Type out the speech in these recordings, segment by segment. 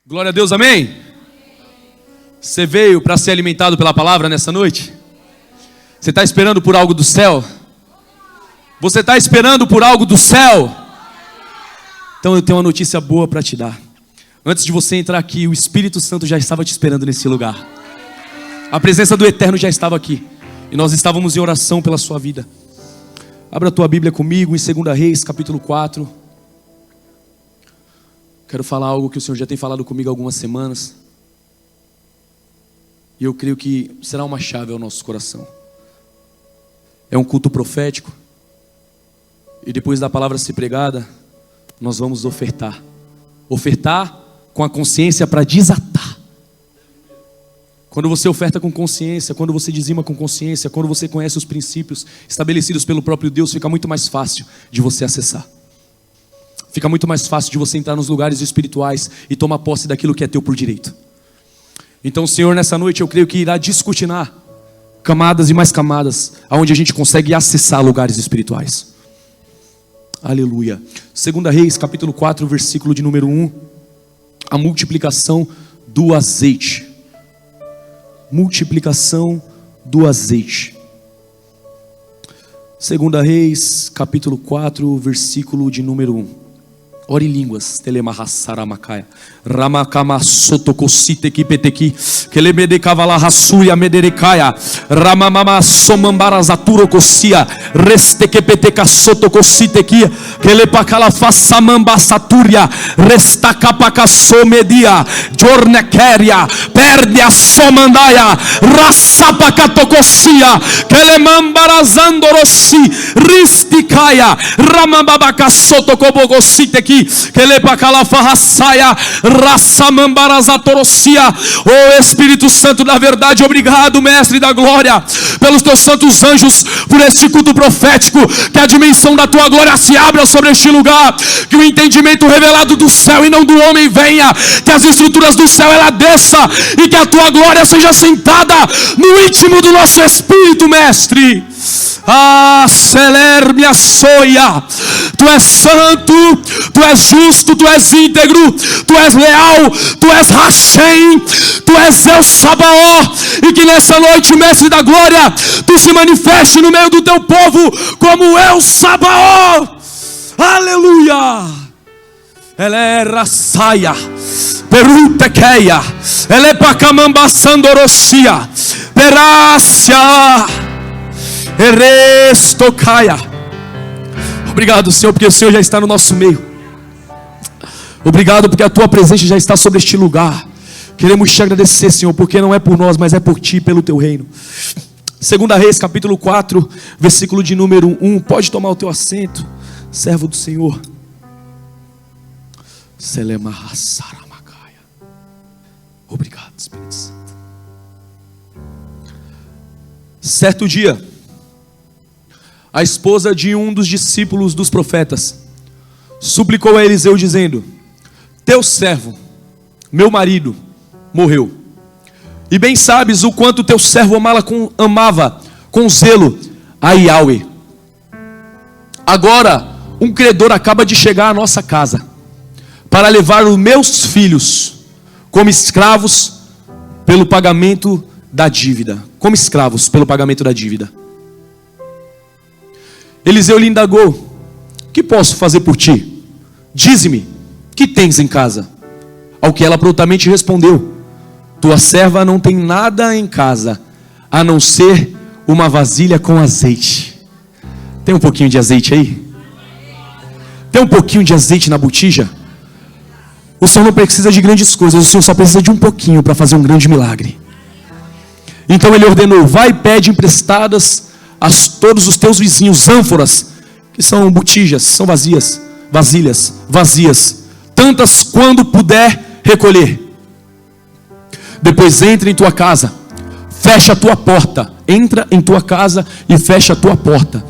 Glória a Deus, amém? Você veio para ser alimentado pela palavra nessa noite? Você está esperando por algo do céu? Você está esperando por algo do céu? Então eu tenho uma notícia boa para te dar. Antes de você entrar aqui, o Espírito Santo já estava te esperando nesse lugar. A presença do Eterno já estava aqui. E nós estávamos em oração pela sua vida. Abra a tua Bíblia comigo em 2 Reis, capítulo 4. Quero falar algo que o Senhor já tem falado comigo há algumas semanas. E eu creio que será uma chave ao nosso coração. É um culto profético. E depois da palavra ser pregada, nós vamos ofertar. Ofertar com a consciência para desatar. Quando você oferta com consciência, quando você dizima com consciência, quando você conhece os princípios estabelecidos pelo próprio Deus, fica muito mais fácil de você acessar. Fica muito mais fácil de você entrar nos lugares espirituais e tomar posse daquilo que é teu por direito. Então o Senhor nessa noite eu creio que irá descortinar camadas e mais camadas, aonde a gente consegue acessar lugares espirituais. Aleluia. 2 Reis, capítulo 4, versículo de número 1. A multiplicação do azeite. Multiplicação do azeite. 2 Reis, capítulo 4, versículo de número 1. Ore em línguas, telemarrassaramakaya, ramakamassotokosite kipeteki, kelemede kavala rasuya mederekaya, ramamama somambarazaturokosia, restekepeteka sotokositeki, kelepakala fassamambasaturia, restakapakasomedia, jornekeria, perdia somandaya, rassapakatokosia, kelemambarazandorosi, ristikaya, ramambabakasotokobogositeki, oh Espírito Santo da verdade, obrigado, Mestre da glória, pelos teus santos anjos, por este culto profético, que a dimensão da tua glória se abra sobre este lugar, que o entendimento revelado do céu e não do homem venha, que as estruturas do céu ela desça, e que a tua glória seja sentada no íntimo do nosso espírito, Mestre. Aceler minha soia. Tu és santo, tu és justo, tu és íntegro, tu és leal, tu és Hashem, tu és El Sabaó. E que nessa noite, Mestre da glória, tu se manifeste no meio do teu povo como El Sabaó. Aleluia. Ela é raçaia, perutequeia, ela é pacamambassandorocia, perácia. Erestocaia. Obrigado, Senhor, porque o Senhor já está no nosso meio. Obrigado porque a tua presença já está sobre este lugar. Queremos te agradecer, Senhor, porque não é por nós, mas é por ti, pelo teu reino. 2 Reis, capítulo 4, versículo de número 1. Pode tomar o teu assento, servo do Senhor. Obrigado, Espírito Santo. Certo dia, a esposa de um dos discípulos dos profetas suplicou a Eliseu dizendo: teu servo, meu marido, morreu. E bem sabes o quanto teu servo amava com zelo a Yahweh. Agora um credor acaba de chegar à nossa casa para levar os meus filhos como escravos pelo pagamento da dívida. Como escravos pelo pagamento da dívida. Eliseu lhe indagou: que posso fazer por ti? Dize-me, que tens em casa? Ao que ela prontamente respondeu: tua serva não tem nada em casa, a não ser uma vasilha com azeite. Tem um pouquinho de azeite aí? Tem um pouquinho de azeite na botija? O Senhor não precisa de grandes coisas, o Senhor só precisa de um pouquinho para fazer um grande milagre. Então ele ordenou: vai e pede emprestadas a todos os teus vizinhos ânforas, que são botijas, são vazias, vazias, tantas quando puder recolher. Depois entra em tua casa, fecha a tua porta, entra em tua casa e fecha a tua porta,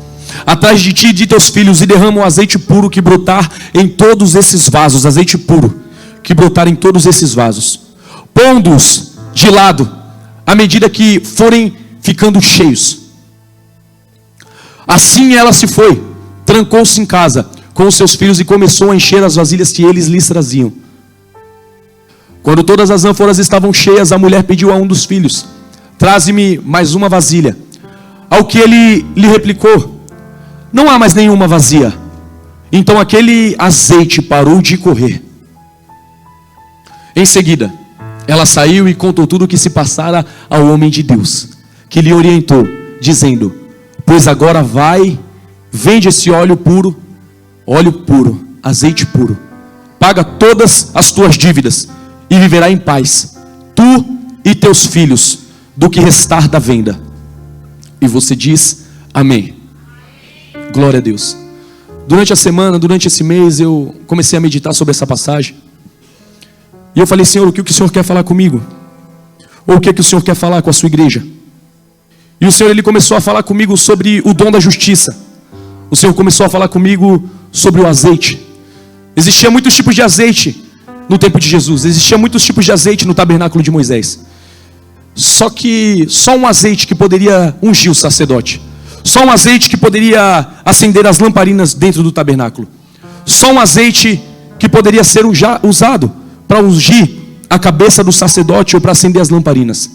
atrás de ti e de teus filhos, e derrama o azeite puro que brotar em todos esses vasos, azeite puro que brotar em todos esses vasos, pondo-os de lado, à medida que forem ficando cheios. Assim ela se foi, trancou-se em casa com os seus filhos e começou a encher as vasilhas que eles lhes traziam. Quando todas as ânforas estavam cheias, a mulher pediu a um dos filhos: traze-me mais uma vasilha. Ao que ele lhe replicou: não há mais nenhuma vazia. Então aquele azeite parou de correr. Em seguida, ela saiu e contou tudo o que se passara ao homem de Deus, que lhe orientou, dizendo: pois agora vai, vende esse óleo puro, azeite puro, paga todas as tuas dívidas e viverá em paz, tu e teus filhos, do que restar da venda. E você diz amém. Glória a Deus. Durante a semana, durante esse mês, eu comecei a meditar sobre essa passagem. E eu falei: Senhor, o que o Senhor quer falar comigo? Ou o que o Senhor quer falar com a sua igreja? E o Senhor, Ele começou a falar comigo sobre o dom da justiça. O Senhor começou a falar comigo sobre o azeite. Existia muitos tipos de azeite no tempo de Jesus. Existia muitos tipos de azeite no tabernáculo de Moisés. Só que só um azeite que poderia ungir o sacerdote. Só um azeite que poderia acender as lamparinas dentro do tabernáculo. Só um azeite que poderia ser usado para ungir a cabeça do sacerdote ou para acender as lamparinas.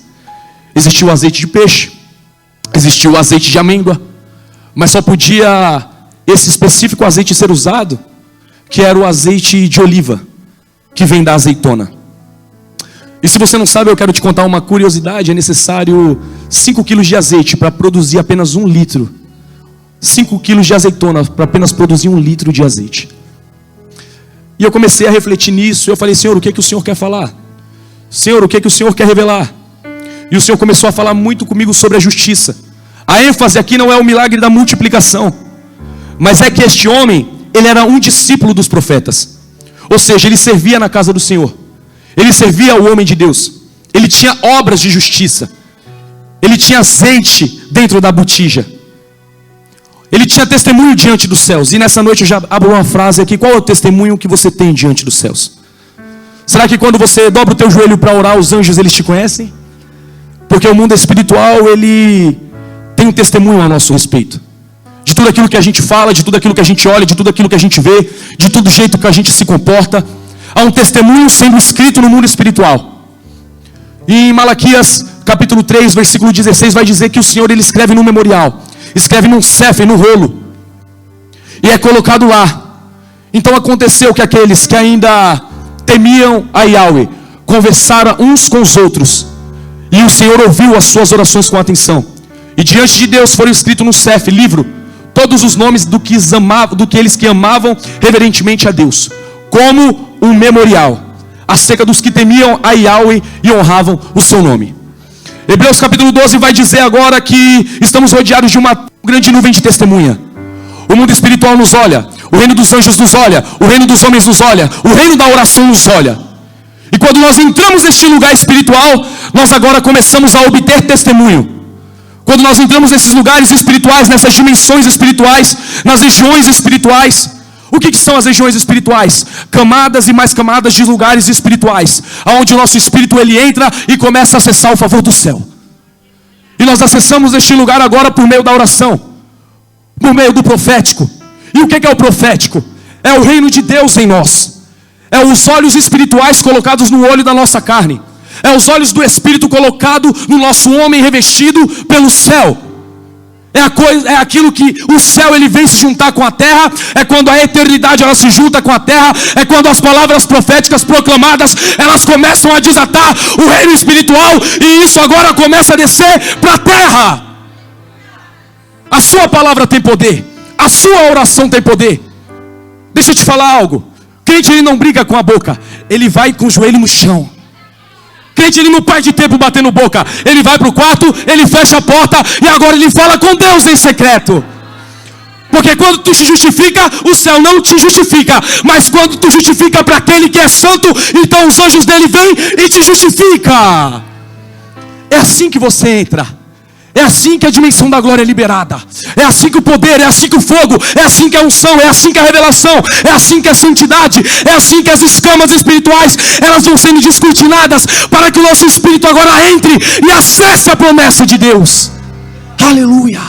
Existia o azeite de peixe, existia o azeite de amêndoa, mas só podia esse específico azeite ser usado, que era o azeite de oliva, que vem da azeitona. E se você não sabe, eu quero te contar uma curiosidade: é necessário 5 quilos de azeite para produzir apenas 1 litro. 5 quilos de azeitona para apenas produzir 1 litro de azeite. E eu comecei a refletir nisso. Eu falei: Senhor, o que é que o Senhor quer falar? Senhor, o que é que o Senhor quer revelar? E o Senhor começou a falar muito comigo sobre a justiça. A ênfase aqui não é o milagre da multiplicação, mas é que este homem, ele era um discípulo dos profetas. Ou seja, ele servia na casa do Senhor. Ele servia ao homem de Deus. Ele tinha obras de justiça. Ele tinha azeite dentro da botija. Ele tinha testemunho diante dos céus. E nessa noite eu já abro uma frase aqui: qual é o testemunho que você tem diante dos céus? Será que quando você dobra o teu joelho para orar, os anjos eles te conhecem? Porque o mundo espiritual, ele tem um testemunho a nosso respeito. De tudo aquilo que a gente fala, de tudo aquilo que a gente olha, de tudo aquilo que a gente vê, de todo jeito que a gente se comporta. Há um testemunho sendo escrito no mundo espiritual. E em Malaquias capítulo 3, versículo 16, vai dizer que o Senhor, Ele escreve no memorial, escreve num sefer, no rolo, e é colocado lá. Então aconteceu que aqueles que ainda temiam a Yahweh conversaram uns com os outros, e o Senhor ouviu as suas orações com atenção. E diante de Deus foram escritos no sefer, livro, todos os nomes do que eles que amavam reverentemente a Deus, como um memorial acerca dos que temiam a Yahweh e honravam o seu nome. Hebreus capítulo 12 vai dizer agora que estamos rodeados de uma grande nuvem de testemunha. O mundo espiritual nos olha, o reino dos anjos nos olha, o reino dos homens nos olha, o reino da oração nos olha. E quando nós entramos neste lugar espiritual, nós agora começamos a obter testemunho. Quando nós entramos nesses lugares espirituais, nessas dimensões espirituais, nas regiões espirituais. O que são as regiões espirituais? Camadas e mais camadas de lugares espirituais, onde o nosso espírito ele entra e começa a acessar o favor do céu. E nós acessamos este lugar agora por meio da oração, por meio do profético. E o que é o profético? É o reino de Deus em nós. É os olhos espirituais colocados no olho da nossa carne. É os olhos do Espírito colocado no nosso homem revestido pelo céu. É aquilo que o céu ele vem se juntar com a terra. É quando a eternidade ela se junta com a terra. É quando as palavras proféticas proclamadas elas começam a desatar o reino espiritual. E isso agora começa a descer para a terra. A sua palavra tem poder. A sua oração tem poder. Deixa eu te falar algo. Crente ele não briga com a boca. Ele vai com o joelho no chão. Crente ele não perde tempo batendo boca. Ele vai para o quarto, ele fecha a porta e agora ele fala com Deus em secreto. Porque quando tu te justifica, o céu não te justifica. Mas quando tu justifica para aquele que é santo, então os anjos dele vêm e te justifica. É assim que você entra. É assim que a dimensão da glória é liberada. É assim que o poder, é assim que o fogo, é assim que a unção, é assim que a revelação, é assim que a santidade, é assim que as escamas espirituais, elas vão sendo descortinadas para que o nosso espírito agora entre e acesse a promessa de Deus. Aleluia!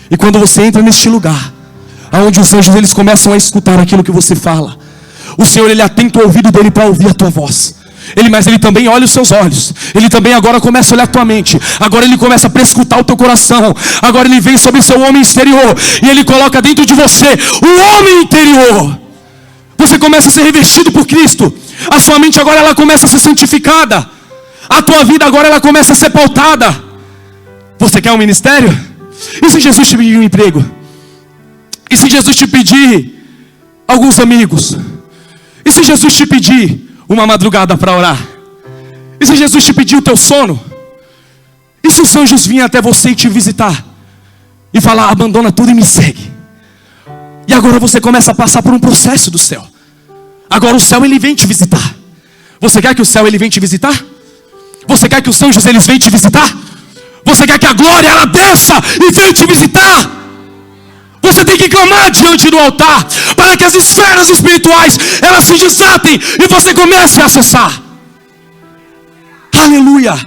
E quando você entra neste lugar, onde os anjos eles começam a escutar aquilo que você fala, o Senhor ele atenta o ouvido dele para ouvir a tua voz. Mas ele também olha os seus olhos. Ele também agora começa a olhar a tua mente. Agora ele começa a prescrutar o teu coração. Agora ele vem sobre o seu homem exterior e ele coloca dentro de você o homem interior. Você começa a ser revestido por Cristo. A sua mente agora ela começa a ser santificada. A tua vida agora ela começa a ser pautada. Você quer um ministério? E se Jesus te pedir um emprego? E se Jesus te pedir alguns amigos? E se Jesus te pedir uma madrugada para orar? E se Jesus te pedir o teu sono? E se os anjos virem até você e te visitar? E falar, abandona tudo e me segue. E agora você começa a passar por um processo do céu. Agora o céu ele vem te visitar. Você quer que o céu ele venha te visitar? Você quer que os anjos eles venham te visitar? Você quer que a glória ela desça e venha te visitar? Você tem que clamar diante do altar para que as esferas espirituais elas se desatem e você comece a acessar. Aleluia!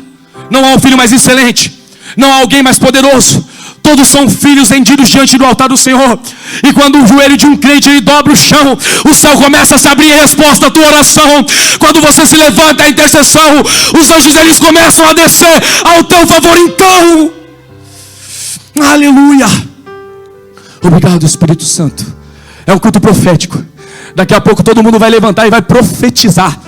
Não há um filho mais excelente, não há alguém mais poderoso. Todos são filhos rendidos diante do altar do Senhor. E quando o joelho de um crente ele dobra o chão, o céu começa a se abrir em resposta à tua oração. Quando você se levanta à intercessão, os anjos eles começam a descer ao teu favor. Então, aleluia! Obrigado, Espírito Santo. É um culto profético. Daqui a pouco todo mundo vai levantar e vai profetizar.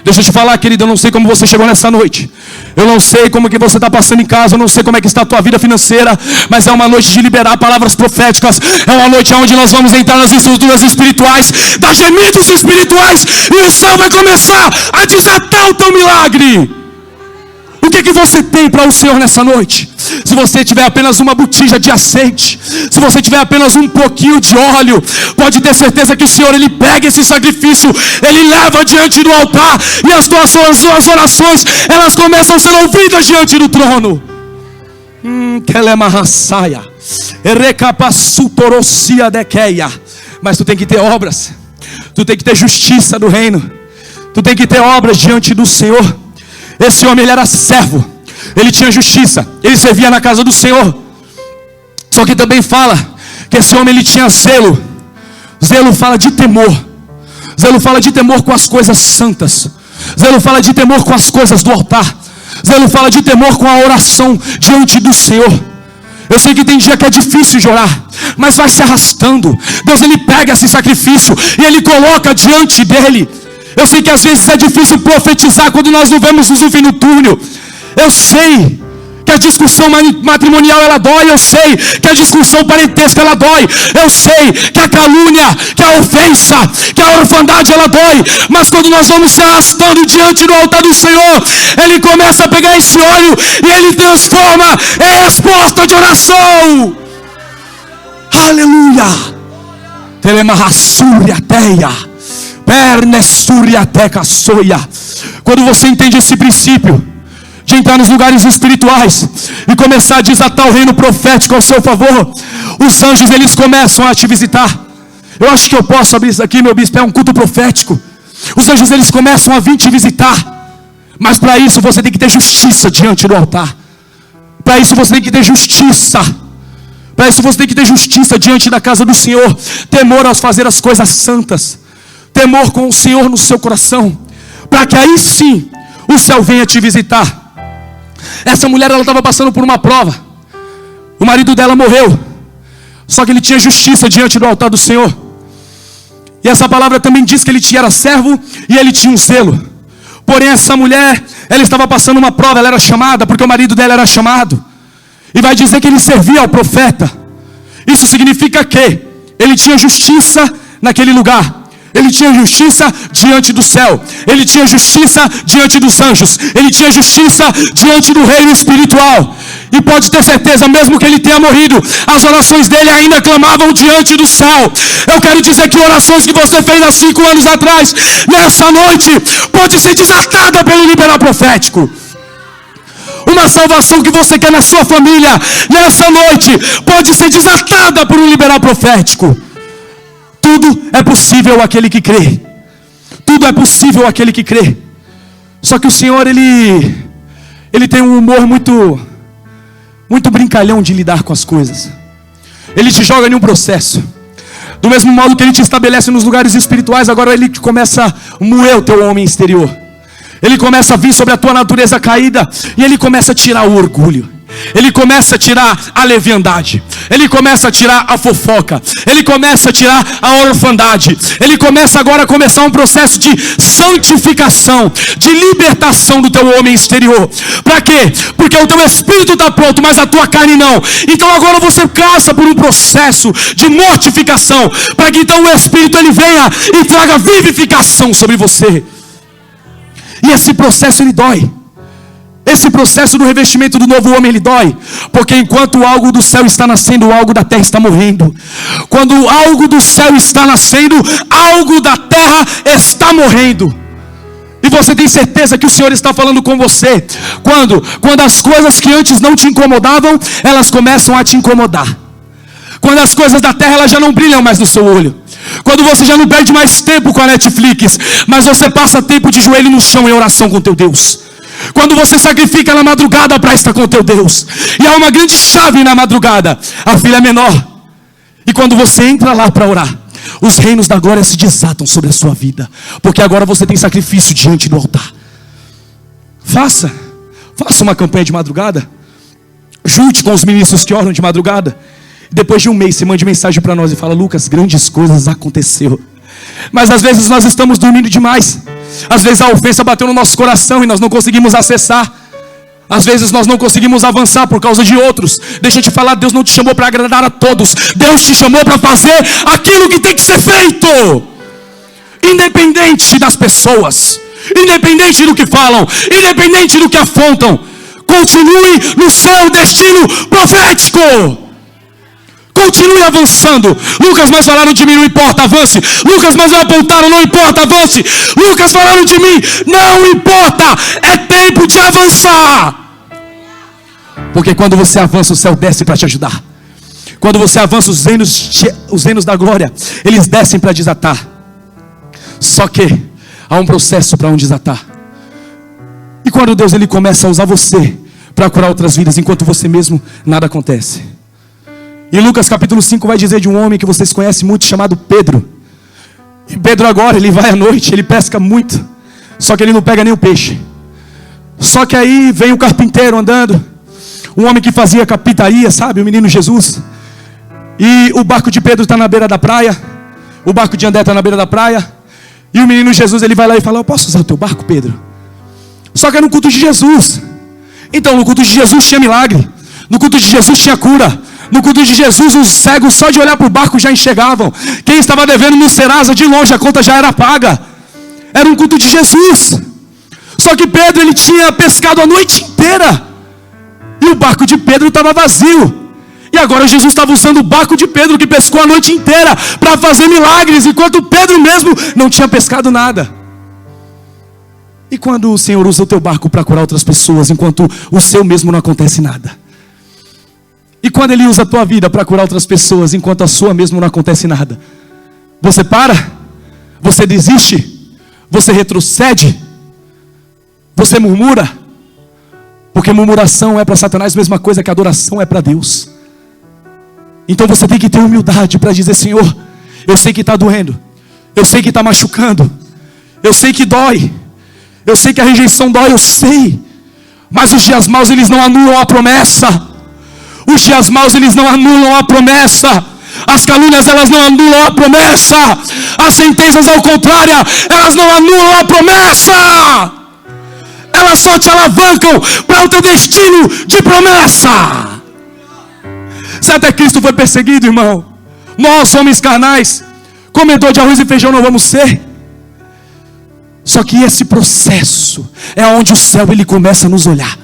Deixa eu te falar, querido, eu não sei como você chegou nessa noite. Eu não sei como que você está passando em casa. Eu não sei como é que está a tua vida financeira. Mas é uma noite de liberar palavras proféticas. É uma noite onde nós vamos entrar nas estruturas espirituais, dar gemidos espirituais, e o céu vai começar a desatar o teu milagre. O que você tem para o Senhor nessa noite? Se você tiver apenas uma botija de azeite, se você tiver apenas um pouquinho de óleo, pode ter certeza que o Senhor ele pega esse sacrifício, ele leva diante do altar, e as tuas orações elas começam a ser ouvidas diante do trono. Mas tu tem que ter obras, tu tem que ter justiça do reino, tu tem que ter obras diante do Senhor. Esse homem ele era servo, ele tinha justiça, ele servia na casa do Senhor. Só que também fala que esse homem ele tinha zelo. Zelo fala de temor. Zelo fala de temor com as coisas santas. Zelo fala de temor com as coisas do altar. Zelo fala de temor com a oração diante do Senhor. Eu sei que tem dia que é difícil de orar, mas vai se arrastando. Deus ele pega esse sacrifício e ele coloca diante dele. Eu sei que às vezes é difícil profetizar quando nós não vemos luz no fim do túnel. Eu sei que a discussão matrimonial ela dói. Eu sei que a discussão parentesca ela dói. Eu sei que a calúnia, que a ofensa, que a orfandade ela dói. Mas quando nós vamos se arrastando diante do altar do Senhor, ele começa a pegar esse óleo e ele transforma em resposta de oração. Aleluia! Telemarrassuriateia. Quando você entende esse princípio de entrar nos lugares espirituais e começar a desatar o reino profético ao seu favor, os anjos eles começam a te visitar. Eu acho que eu posso abrir isso aqui, meu bispo, é um culto profético. Os anjos eles começam a vir te visitar. Mas para isso você tem que ter justiça diante do altar. Para isso você tem que ter justiça. Para isso você tem que ter justiça diante da casa do Senhor. Temor ao fazer as coisas santas. Temor com o Senhor no seu coração, para que aí sim o céu venha te visitar. Essa mulher ela estava passando por uma prova. O marido dela morreu, só que ele tinha justiça diante do altar do Senhor. E essa palavra também diz que ele era servo e ele tinha um zelo. Porém essa mulher, ela estava passando uma prova. Ela era chamada porque o marido dela era chamado. E vai dizer que ele servia ao profeta. Isso significa que ele tinha justiça naquele lugar. Ele tinha justiça diante do céu. Ele tinha justiça diante dos anjos. Ele tinha justiça diante do reino espiritual. E pode ter certeza, mesmo que ele tenha morrido, as orações dele ainda clamavam diante do céu. Eu quero dizer que orações que você fez há 5 anos atrás, nessa noite, pode ser desatada pelo liberal profético. Uma salvação que você quer na sua família, nessa noite, pode ser desatada por um liberal profético. Tudo é possível àquele que crê. Tudo é possível àquele que crê. Só que o Senhor, Ele tem um humor muito brincalhão de lidar com as coisas. Ele te joga em um processo. Do mesmo modo que Ele te estabelece nos lugares espirituais, agora Ele começa a moer o teu homem exterior. ele começa a vir sobre a tua natureza caída, e ele começa a tirar o orgulho, ele começa a tirar a leviandade, ele começa a tirar a fofoca, ele começa a tirar a orfandade, ele começa agora a começar um processo de santificação, de libertação do teu homem exterior. Para quê? Porque o teu espírito está pronto, mas a tua carne não. Então agora você passa por um processo de mortificação, para que então o espírito ele venha e traga vivificação sobre você. E esse processo ele dói. Esse processo do revestimento do novo homem, ele dói. Porque enquanto algo do céu está nascendo, algo da terra está morrendo. Quando algo do céu está nascendo, algo da terra está morrendo. E você tem certeza que o Senhor está falando com você. Quando as coisas que antes não te incomodavam, elas começam a te incomodar. Quando as coisas da terra elas já não brilham mais no seu olho. Quando você já não perde mais tempo com a Netflix, mas você passa tempo de joelho no chão em oração com teu Deus. Quando você sacrifica na madrugada para estar com teu Deus. E há uma grande chave na madrugada, a filha menor. E quando você entra lá para orar, os reinos da glória se desatam sobre a sua vida. Porque agora você tem sacrifício diante do altar. Faça uma campanha de madrugada. Junte com os ministros que oram de madrugada. Depois de um mês, você mande mensagem para nós e fala: Lucas, grandes coisas aconteceram. Mas às vezes nós estamos dormindo demais. Às vezes a ofensa bateu no nosso coração e nós não conseguimos acessar. Às vezes nós não conseguimos avançar por causa de outros. Deixa eu te falar, Deus não te chamou para agradar a todos. Deus te chamou para fazer aquilo que tem que ser feito. Independente das pessoas, independente do que falam, independente do que afrontam, continue no seu destino profético. Continue avançando. Lucas, mas falaram de mim, não importa, avance. Lucas, mas me apontaram, não importa, avance. Lucas, falaram de mim, não importa, é tempo de avançar. Porque quando você avança, o céu desce para te ajudar. Quando você avança, os reinos da glória, eles descem para desatar. Só que há um processo para um desatar. E quando Deus ele começa a usar você para curar outras vidas, enquanto você mesmo nada acontece. E Lucas capítulo 5 vai dizer de um homem que vocês conhecem muito, chamado Pedro. E Pedro agora, ele vai à noite, ele pesca muito, só que ele não pega nem o peixe. Só que aí vem o carpinteiro andando, um homem que fazia carpintaria, sabe, o menino Jesus. E o barco de Pedro está na beira da praia, o barco de André está na beira da praia. E o menino Jesus, ele vai lá e fala: eu posso usar o teu barco, Pedro? Só que é no culto de Jesus. Então no culto de Jesus tinha milagre, no culto de Jesus tinha cura. No culto de Jesus, os cegos só de olhar para o barco já enxergavam. Quem estava devendo no Serasa, de longe a conta já era paga. Era um culto de Jesus. Só que Pedro, ele tinha pescado a noite inteira. E o barco de Pedro estava vazio. E agora Jesus estava usando o barco de Pedro, que pescou a noite inteira, para fazer milagres, enquanto Pedro mesmo não tinha pescado nada. E quando o Senhor usa o teu barco para curar outras pessoas, enquanto o seu mesmo não acontece nada? E quando Ele usa a tua vida para curar outras pessoas, enquanto a sua mesmo não acontece nada? Você para? Você desiste? Você retrocede? Você murmura? Porque murmuração é para Satanás a mesma coisa que adoração é para Deus. Então você tem que ter humildade para dizer: Senhor, eu sei que está doendo, eu sei que está machucando, eu sei que dói, eu sei que a rejeição dói, eu sei. Mas os dias maus eles não anulam a promessa. Os dias maus eles não anulam a promessa. As calúnias elas não anulam a promessa. As sentenças ao contrário, elas não anulam a promessa. Elas só te alavancam para o teu destino de promessa. Se até Cristo foi perseguido, irmão, nós, homens carnais, comedor de arroz e feijão não vamos ser. Só que esse processo é onde o céu ele começa a nos olhar.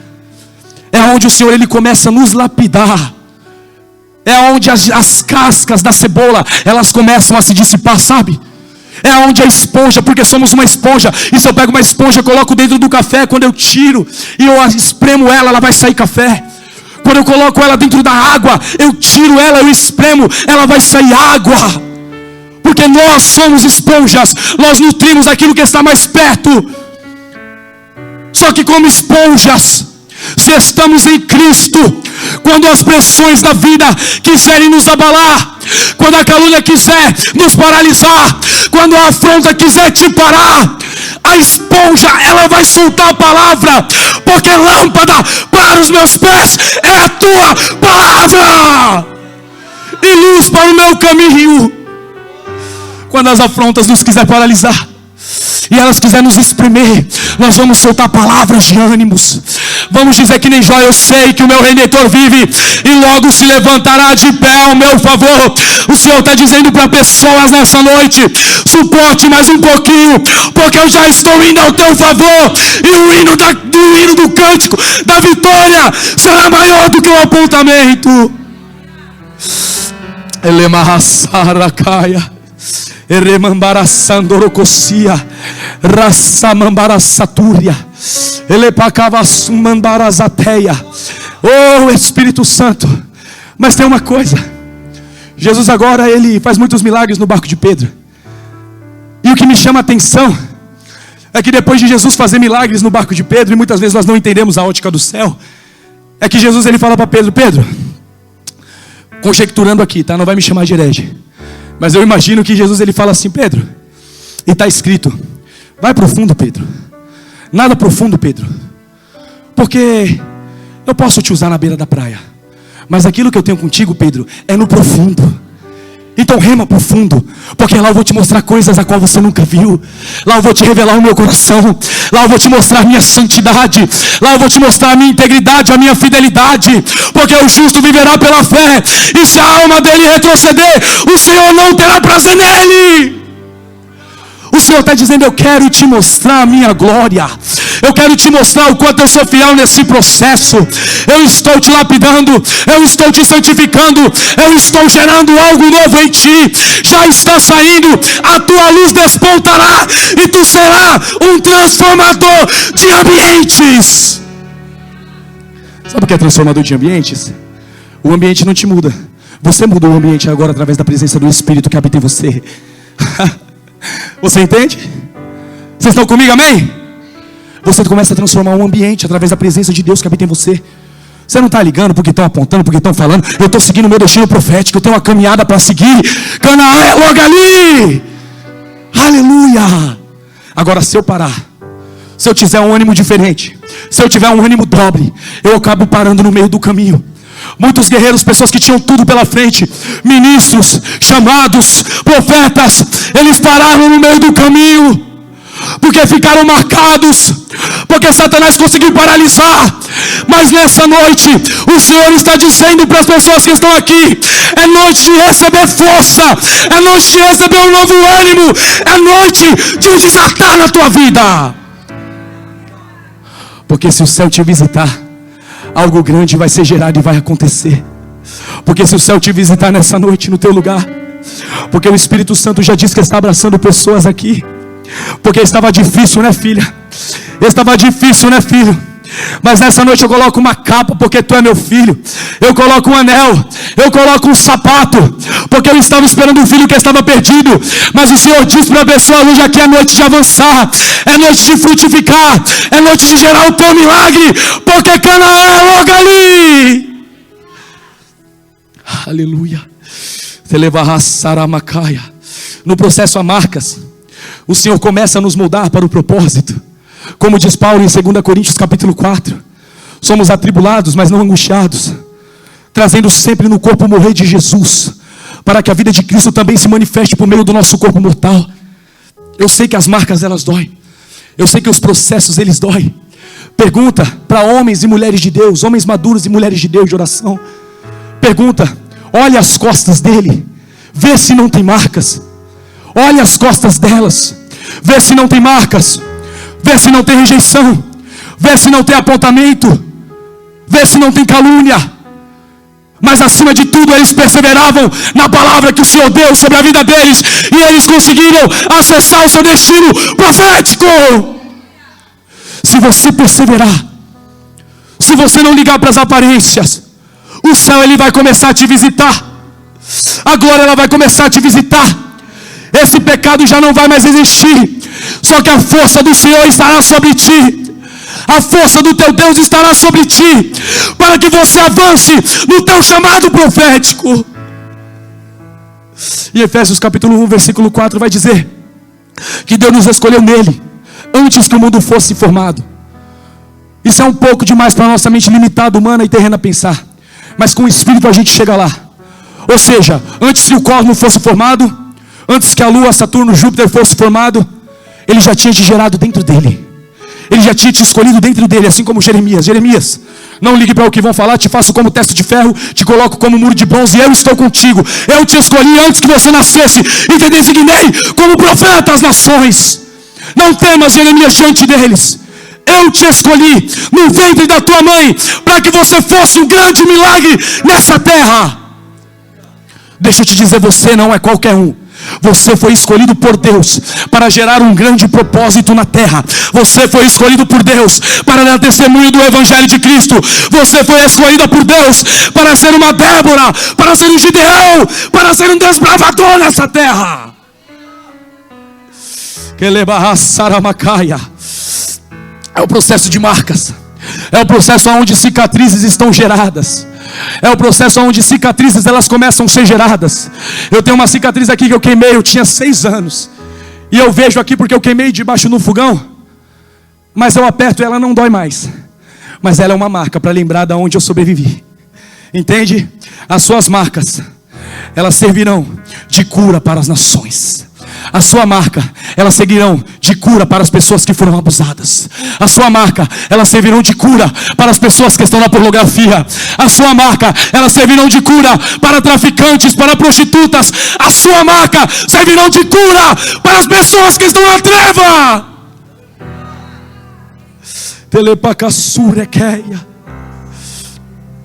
É onde o Senhor ele começa a nos lapidar. É onde as cascas da cebola elas começam a se dissipar, sabe? É onde a esponja, porque somos uma esponja. E se eu pego uma esponja, coloco dentro do café, quando eu tiro e eu espremo ela vai sair café. Quando eu coloco ela dentro da água, eu tiro ela, eu espremo, ela vai sair água. Porque nós somos esponjas, nós nutrimos aquilo que está mais perto. Só que como esponjas, se estamos em Cristo, quando as pressões da vida quiserem nos abalar, quando a calúnia quiser nos paralisar, quando a afronta quiser te parar, a esponja esponja, ela vai soltar a palavra, porque lâmpada para os meus pés é a tua palavra e luz para o meu caminho. Quando as afrontas nos quiser paralisar e elas quiserem nos espremer, nós vamos soltar palavras de ânimos. Vamos dizer que nem Jó: eu sei que o meu Redentor vive e logo se levantará de pé ao meu favor. O Senhor está dizendo para pessoas nessa noite: suporte mais um pouquinho, porque eu já estou indo ao teu favor. E o hino do cântico da vitória será maior do que o apontamento. Elemarrassaracaia, Eremambarassandorococia, Rassamambarasaturia, Elepacavassumambarazateia. Oh, Espírito Santo. Mas tem uma coisa: Jesus agora, ele faz muitos milagres no barco de Pedro. E o que me chama a atenção é que depois de Jesus fazer milagres no barco de Pedro, e muitas vezes nós não entendemos a ótica do céu, é que Jesus, ele fala para Pedro: Pedro, conjecturando aqui, tá? Não vai me chamar de herege, mas eu imagino que Jesus, ele fala assim: Pedro, e está escrito, vai profundo, Pedro. Nada profundo, Pedro, porque eu posso te usar na beira da praia, mas aquilo que eu tenho contigo, Pedro, é no profundo. Então rema profundo, porque lá eu vou te mostrar coisas a qual você nunca viu. Lá eu vou te revelar o meu coração. Lá eu vou te mostrar a minha santidade. Lá eu vou te mostrar a minha integridade, a minha fidelidade. Porque o justo viverá pela fé, e se a alma dele retroceder, o Senhor não terá prazer nele. O Senhor está dizendo: eu quero te mostrar a minha glória. Eu quero te mostrar o quanto eu sou fiel nesse processo. Eu estou te lapidando, eu estou te santificando, eu estou gerando algo novo em ti. Já está saindo, a tua luz despontará, e tu serás um transformador de ambientes. Sabe o que é transformador de ambientes? O ambiente não te muda, você muda o ambiente agora através da presença do Espírito que habita em você. Você entende? Vocês estão comigo, amém? Você começa a transformar um ambiente através da presença de Deus que habita em você. Você não está ligando porque estão apontando, porque estão falando. Eu estou seguindo o meu destino profético, eu tenho uma caminhada para seguir. Canaã é logo ali. Aleluia. Agora, se eu parar, se eu tiver um ânimo diferente, se eu tiver um ânimo dobre, eu acabo parando no meio do caminho. Muitos guerreiros, pessoas que tinham tudo pela frente, ministros, chamados, profetas, eles pararam no meio do caminho, porque ficaram marcados, porque Satanás conseguiu paralisar. Mas nessa noite, o Senhor está dizendo para as pessoas que estão aqui: é noite de receber força, é noite de receber um novo ânimo, é noite de desatar na tua vida. Porque se o céu te visitar, algo grande vai ser gerado e vai acontecer. Porque se o céu te visitar nessa noite no teu lugar, porque o Espírito Santo já disse que está abraçando pessoas aqui, porque estava difícil, né, filha? Estava difícil, né, filho? Mas nessa noite eu coloco uma capa, porque tu é meu filho. Eu coloco um anel, eu coloco um sapato, porque eu estava esperando um filho que estava perdido. Mas o Senhor diz para a pessoa: hoje aqui é noite de avançar, é noite de frutificar, é noite de gerar o teu milagre, porque Canaã é logo ali. Aleluia. No processo a marcas, o Senhor começa a nos moldar para o propósito. Como diz Paulo em 2 Coríntios capítulo 4, somos atribulados, mas não angustiados, trazendo sempre no corpo morrer de Jesus, para que a vida de Cristo também se manifeste por meio do nosso corpo mortal. Eu sei que as marcas, elas doem. Eu sei que os processos, eles doem. Pergunta para homens e mulheres de Deus, homens maduros e mulheres de Deus de oração. Pergunta: olha as costas dele, vê se não tem marcas. Olha as costas delas, vê se não tem marcas. Vê se não tem rejeição, vê se não tem apontamento, vê se não tem calúnia. Mas acima de tudo, eles perseveravam na palavra que o Senhor deu sobre a vida deles, e eles conseguiram acessar o seu destino profético. Se você perseverar, se você não ligar para as aparências, o céu, ele vai começar a te visitar, a glória, ela vai começar a te visitar. Esse pecado já não vai mais existir. Só que a força do Senhor estará sobre ti. A força do teu Deus estará sobre ti, para que você avance no teu chamado profético. E Efésios capítulo 1, versículo 4 vai dizer que Deus nos escolheu nele antes que o mundo fosse formado. Isso é um pouco demais para a nossa mente limitada, humana e terrena pensar. Mas com o Espírito a gente chega lá. Ou seja, antes que o cosmos fosse formado, antes que a Lua, Saturno, Júpiter fosse formado, Ele já tinha te gerado dentro dele. Ele já tinha te escolhido dentro dele, assim como Jeremias. Jeremias, não ligue para o que vão falar, te faço como testa de ferro, te coloco como muro de bronze, e eu estou contigo. Eu te escolhi antes que você nascesse e te designei como profeta às nações. Não temas, Jeremias, diante deles. Eu te escolhi no ventre da tua mãe para que você fosse um grande milagre nessa terra. Deixa eu te dizer, você não é qualquer um. Você foi escolhido por Deus para gerar um grande propósito na terra. Você foi escolhido por Deus para dar testemunho do Evangelho de Cristo. Você foi escolhida por Deus para ser uma Débora, para ser um Gideão, para ser um desbravador nessa terra. É o processo de marcas. É o processo onde cicatrizes estão geradas. É o processo onde cicatrizes elas começam a ser geradas. Eu tenho uma cicatriz aqui que eu queimei, eu tinha 6 anos. E eu vejo aqui porque eu queimei debaixo no fogão. Mas eu aperto e ela não dói mais. Mas ela é uma marca para lembrar de onde eu sobrevivi. Entende? As suas marcas, elas servirão de cura para as nações. A sua marca, elas seguirão de cura para as pessoas que foram abusadas. A sua marca, elas servirão de cura para as pessoas que estão na pornografia. A sua marca, elas servirão de cura para traficantes, para prostitutas. A sua marca servirão de cura para as pessoas que estão na treva.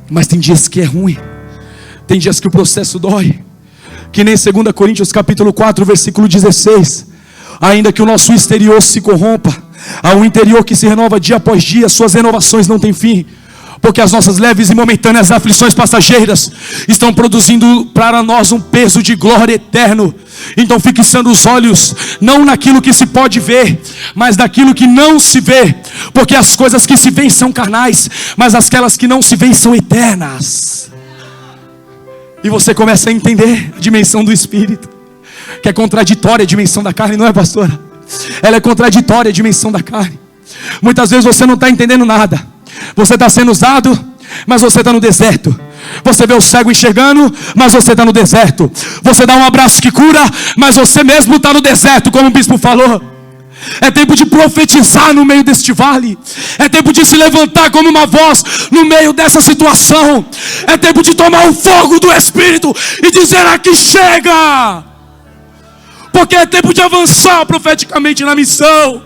Mas tem dias que é ruim. Tem dias que o processo dói. Que nem 2 Coríntios capítulo 4, versículo 16. Ainda que o nosso exterior se corrompa, há um interior que se renova dia após dia. Suas renovações não têm fim. Porque as nossas leves e momentâneas aflições passageiras estão produzindo para nós um peso de glória eterno. Então fixando os olhos não naquilo que se pode ver, mas naquilo que não se vê. Porque as coisas que se veem são carnais, mas aquelas que não se veem são eternas. E você começa a entender a dimensão do Espírito, que é contraditória a dimensão da carne, não é, pastora? Ela é contraditória a dimensão da carne. Muitas vezes você não está entendendo nada. Você está sendo usado, mas você está no deserto. Você vê o cego enxergando, mas você está no deserto. Você dá um abraço que cura, mas você mesmo está no deserto, como o bispo falou. É tempo de profetizar no meio deste vale. É tempo de se levantar como uma voz no meio dessa situação. É tempo de tomar o fogo do Espírito e dizer: aqui chega. Porque é tempo de avançar profeticamente na missão.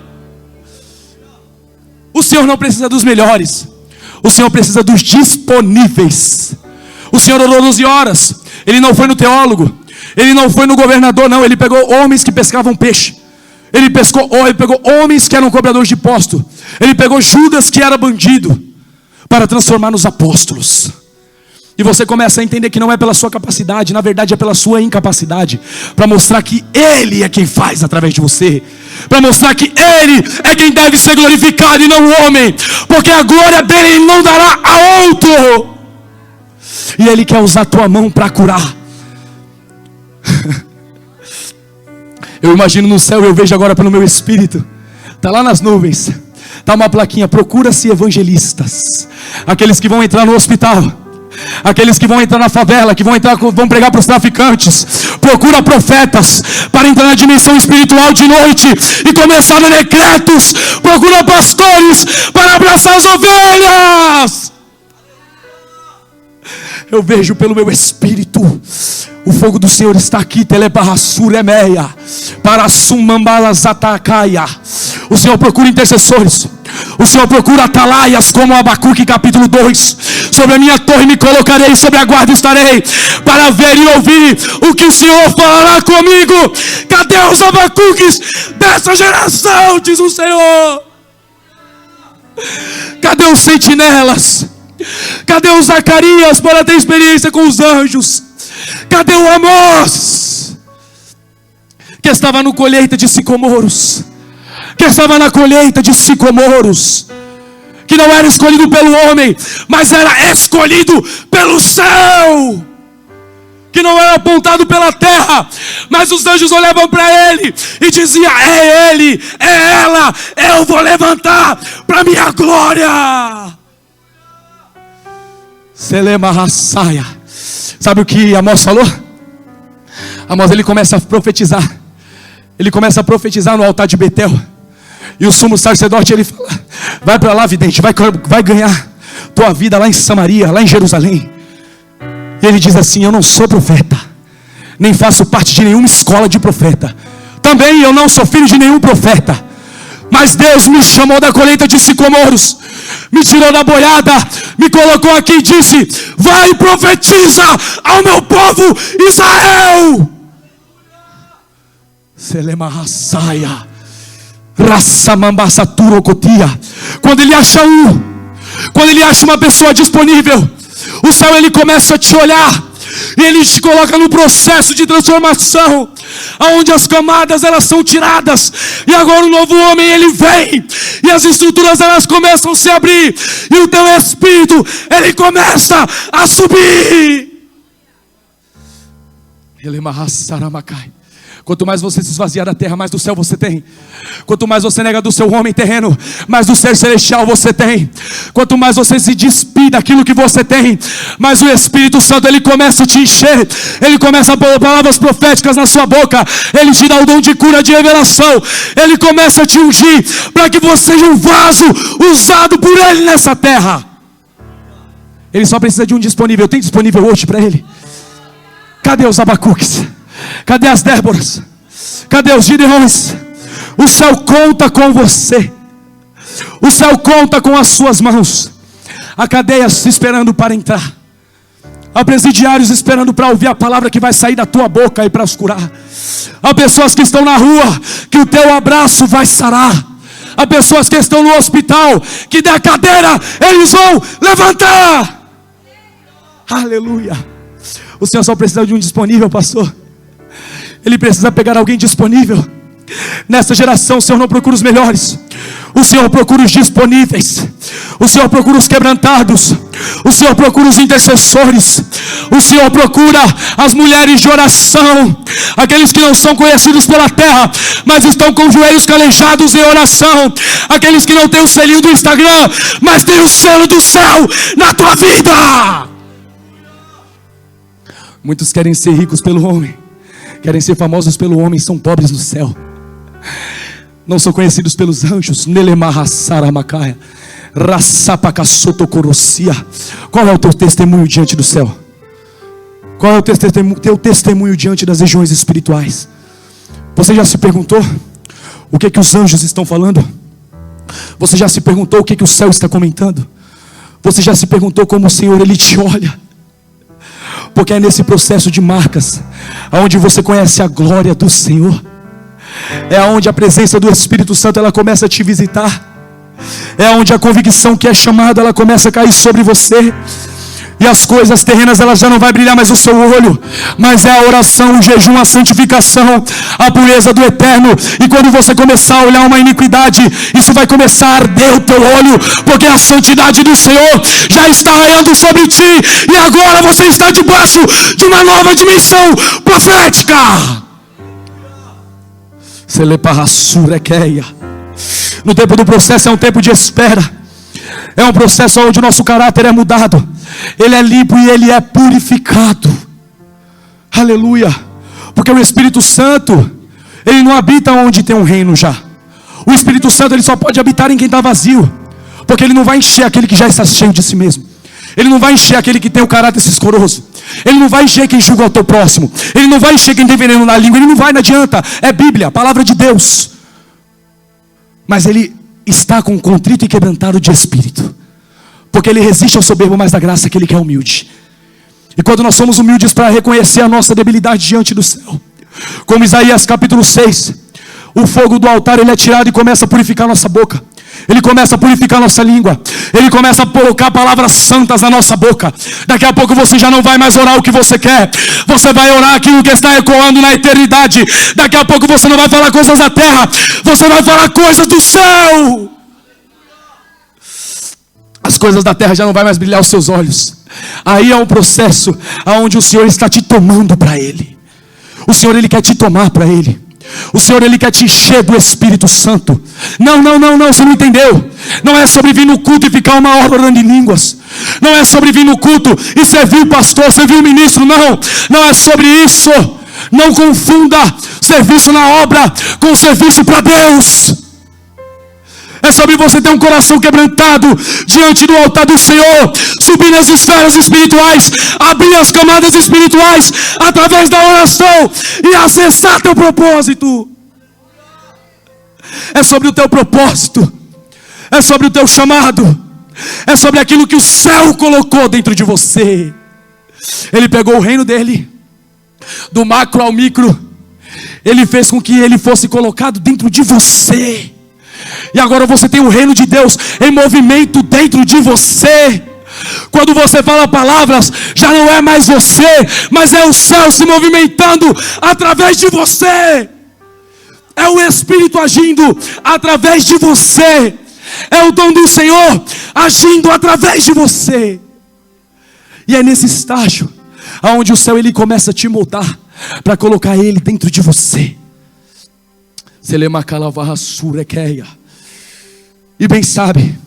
O Senhor não precisa dos melhores. O Senhor precisa dos disponíveis. O Senhor orou 12 horas. Ele não foi no teólogo. Ele não foi no governador, não. Ele pegou homens que pescavam peixe. Ele pegou homens que eram cobradores de imposto. Ele pegou Judas, que era bandido, para transformar nos apóstolos. E você começa a entender que não é pela sua capacidade, na verdade é pela sua incapacidade, para mostrar que Ele é quem faz através de você, para mostrar que Ele é quem deve ser glorificado e não o homem, porque a glória dele Ele não dará a outro. E Ele quer usar a tua mão para curar. Eu imagino no céu, eu vejo agora pelo meu espírito, está lá nas nuvens, está uma plaquinha: procura-se evangelistas. Aqueles que vão entrar no hospital, aqueles que vão entrar na favela, que vão pregar para os traficantes. Procura profetas para entrar na dimensão espiritual de noite e começar a decretos. Procura pastores para abraçar as ovelhas. Eu vejo pelo meu espírito, o fogo do Senhor está aqui. Teleparrassuremeia, para sumambalazatacaia. O Senhor procura intercessores. O Senhor procura atalaias, como Abacuque capítulo 2. Sobre a minha torre me colocarei, sobre a guarda estarei, para ver e ouvir o que o Senhor falará comigo. Cadê os Abacuques dessa geração, diz o Senhor? Cadê os sentinelas? Cadê o Zacarias para ter experiência com os anjos? Cadê o Amós, que estava na colheita de sicomoros? Que estava na colheita de sicomoros, que não era escolhido pelo homem, mas era escolhido pelo céu. que não era apontado pela terra, mas os anjos olhavam para ele e diziam: é ele, é ela, eu vou levantar para minha glória. Selema Rassaia. Sabe o que Amós falou? Amós, ele começa a profetizar. Ele começa a profetizar no altar de Betel. E o sumo sacerdote, ele fala: vai para lá, vidente, vai ganhar tua vida lá em Samaria, lá em Jerusalém. E ele diz assim: eu não sou profeta, nem faço parte de nenhuma escola de profeta. Também eu não sou filho de nenhum profeta. Mas Deus me chamou da colheita de sicomoros, me tirou da boiada, me colocou aqui e disse: vai e profetiza ao meu povo Israel. Selema Rassaia, Rassamambasaturocotia. Quando ele acha quando ele acha uma pessoa disponível, o céu ele começa a te olhar e ele te coloca no processo de transformação, aonde as camadas elas são tiradas e agora o novo homem ele vem e as estruturas elas começam a se abrir e o teu espírito ele começa a subir. Quanto mais você se esvaziar da terra, mais do céu você tem. Quanto mais você nega do seu homem terreno, mais do ser celestial você tem. Quanto mais você se despir daquilo que você tem, mais o Espírito Santo ele começa a te encher. Ele começa a pôr palavras proféticas na sua boca. Ele te dá o dom de cura, de revelação. Ele começa a te ungir para que você seja um vaso usado por ele nessa terra. Ele só precisa de um disponível. Tem disponível hoje para ele? Cadê os Abacuques? Cadê as Déboras? Cadê os Gideões? O céu conta com você. O céu conta com as suas mãos. Há cadeias esperando para entrar. Há presidiários esperando para ouvir a palavra que vai sair da tua boca e para os curar. Há pessoas que estão na rua, que o teu abraço vai sarar. Há pessoas que estão no hospital, que da cadeira eles vão levantar. Aleluia. O Senhor só precisa de um disponível, pastor. Ele precisa pegar alguém disponível. Nessa geração o Senhor não procura os melhores, o Senhor procura os disponíveis. O Senhor procura os quebrantados. O Senhor procura os intercessores. O Senhor procura as mulheres de oração, aqueles que não são conhecidos pela terra, mas estão com os joelhos calejados em oração. Aqueles que não têm o selinho do Instagram, mas têm o selo do céu na tua vida. Muitos querem ser ricos pelo homem, querem ser famosos pelo homem, são pobres no céu. Não são conhecidos pelos anjos. Qual é o teu testemunho diante do céu? Qual é o teu testemunho diante das regiões espirituais? Você já se perguntou o que que os anjos estão falando? Você já se perguntou o que que o céu está comentando? Você já se perguntou como o Senhor ele te olha? Porque é nesse processo de marcas onde você conhece a glória do Senhor. É onde a presença do Espírito Santo ela começa a te visitar. É onde a convicção que é chamada ela começa a cair sobre você. E as coisas terrenas elas já não vai brilhar mais o seu olho, mas é a oração, o jejum, a santificação, a pureza do eterno. E quando você começar a olhar uma iniquidade, isso vai começar a arder o teu olho, porque a santidade do Senhor já está raiando sobre ti. E agora você está debaixo de uma nova dimensão profética. No tempo do processo é um tempo de espera. É um processo onde o nosso caráter é mudado. Ele é limpo e ele é purificado. Aleluia. Porque o Espírito Santo ele não habita onde tem um reino já. O Espírito Santo ele só pode habitar em quem está vazio. Porque ele não vai encher aquele que já está cheio de si mesmo. Ele não vai encher aquele que tem o caráter ciscoroso. Ele não vai encher quem julga o teu próximo. Ele não vai encher quem tem veneno na língua. Ele não vai, não adianta. É Bíblia, palavra de Deus. Mas ele está com contrito e quebrantado de espírito. Porque ele resiste ao soberbo, mas dá graça àquele que é humilde. E quando nós somos humildes para reconhecer a nossa debilidade diante do céu, como Isaías capítulo 6, o fogo do altar ele é tirado e começa a purificar a nossa boca. Ele começa a purificar a nossa língua. Ele começa a colocar palavras santas na nossa boca. Daqui a pouco você já não vai mais orar o que você quer. Você vai orar aquilo que está ecoando na eternidade. Daqui a pouco você não vai falar coisas da terra. Você vai falar coisas do céu. coisas da terra já não vai mais brilhar os seus olhos. Aí é um processo onde o Senhor está te tomando para Ele. O Senhor, Ele quer te tomar para Ele. O Senhor, Ele quer te encher do Espírito Santo. Não, você não entendeu. Não é sobre vir no culto e ficar uma hora orando em línguas. Não é sobre vir no culto e servir o pastor, servir o ministro. Não é sobre isso. Não confunda serviço na obra com serviço para Deus. É sobre você ter um coração quebrantado diante do altar do Senhor, subir nas esferas espirituais, abrir as camadas espirituais através da oração e acessar teu propósito. É sobre o teu propósito, é sobre o teu chamado, é sobre aquilo que o céu colocou dentro de você. Ele pegou o reino dele, do macro ao micro, ele fez com que ele fosse colocado dentro de você. E agora você tem o reino de Deus em movimento dentro de você. Quando você fala palavras, já não é mais você, mas é o céu se movimentando através de você. É o Espírito agindo através de você. É o dom do Senhor agindo através de você. E é nesse estágio aonde o céu ele começa a te moldar para colocar ele dentro de você. E bem sabe,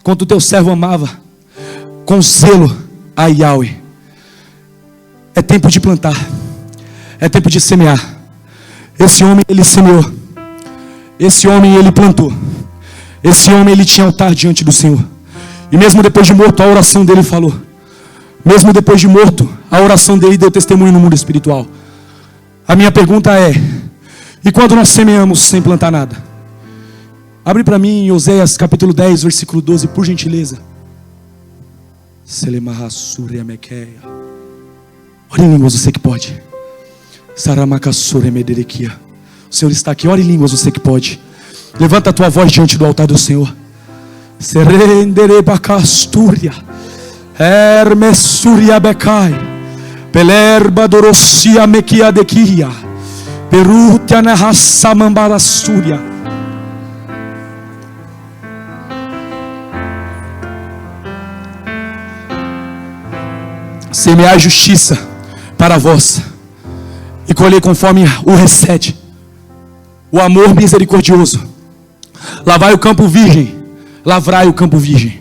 quando o teu servo amava com zelo a Yahweh, é tempo de plantar, é tempo de semear. Esse homem ele semeou, esse homem ele plantou, esse homem ele tinha altar diante do Senhor. E mesmo depois de morto, a oração dele falou. Mesmo depois de morto, a oração dele deu testemunho no mundo espiritual. A minha pergunta é: e quando nós semeamos sem plantar nada? Abre para mim em Oséias capítulo 10, versículo 12, por gentileza. Ore em línguas, você que pode. O Senhor está aqui, ore em línguas, você que pode. Levanta a tua voz diante do altar do Senhor. Serenderebacastúria, Hermesuria becai, Pelerba dorossia mequia dequia, Perutia narraça mambarasúria. Semear justiça para vós e colher conforme o recede, o amor misericordioso. Lavrai o campo virgem, lavrai o campo virgem,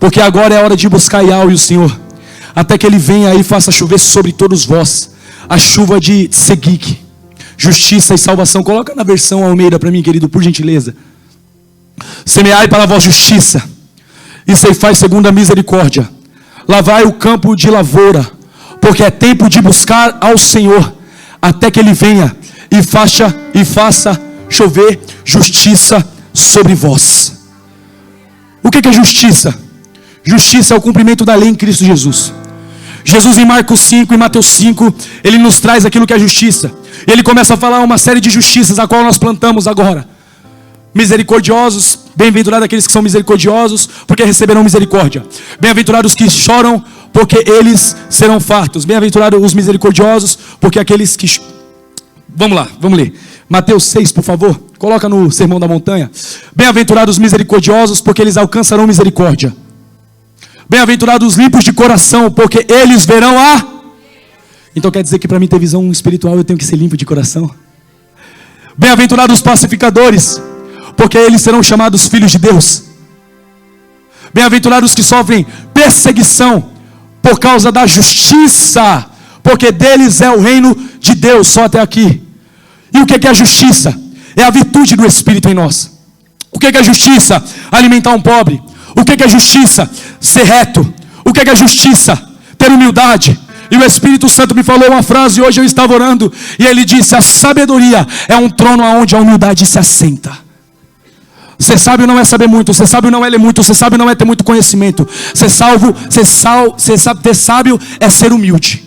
porque agora é hora de buscar Yahweh o Senhor, até que Ele venha e faça chover sobre todos vós a chuva de Tseguique, justiça e salvação. Coloca na versão Almeida para mim, querido, por gentileza. Semeai para vós justiça e ceifai segundo a misericórdia. Lavai o campo de lavoura, porque é tempo de buscar ao Senhor, até que Ele venha e faça chover justiça sobre vós. O que é justiça? Justiça é o cumprimento da lei em Cristo Jesus. Jesus em Marcos 5 e Mateus 5, Ele nos traz aquilo que é justiça. E Ele começa a falar uma série de justiças, a qual nós plantamos agora. Misericordiosos, bem-aventurados aqueles que são misericordiosos, porque receberão misericórdia. Bem-aventurados que choram, porque eles serão fartos. Bem-aventurados os misericordiosos, porque aqueles que... Vamos lá, vamos ler. Mateus 6, por favor. Coloca no Sermão da Montanha. Bem-aventurados os misericordiosos, porque eles alcançarão misericórdia. Bem-aventurados os limpos de coração, porque eles verão a... Então quer dizer que para mim ter visão espiritual eu tenho que ser limpo de coração? Bem-aventurados os pacificadores, porque eles serão chamados filhos de Deus. Bem-aventurados que sofrem perseguição por causa da justiça, porque deles é o reino de Deus. Só até aqui. E o que é a justiça? É a virtude do Espírito em nós. O que é a justiça? Alimentar um pobre. O que é a justiça? Ser reto. O que é a justiça? Ter humildade. E o Espírito Santo me falou uma frase, hoje eu estava orando, e ele disse: a sabedoria é um trono onde a humildade se assenta. Ser sábio não é saber muito, ser sábio não é ler muito, ser sábio não é ter muito conhecimento. Ser sábio é ser humilde.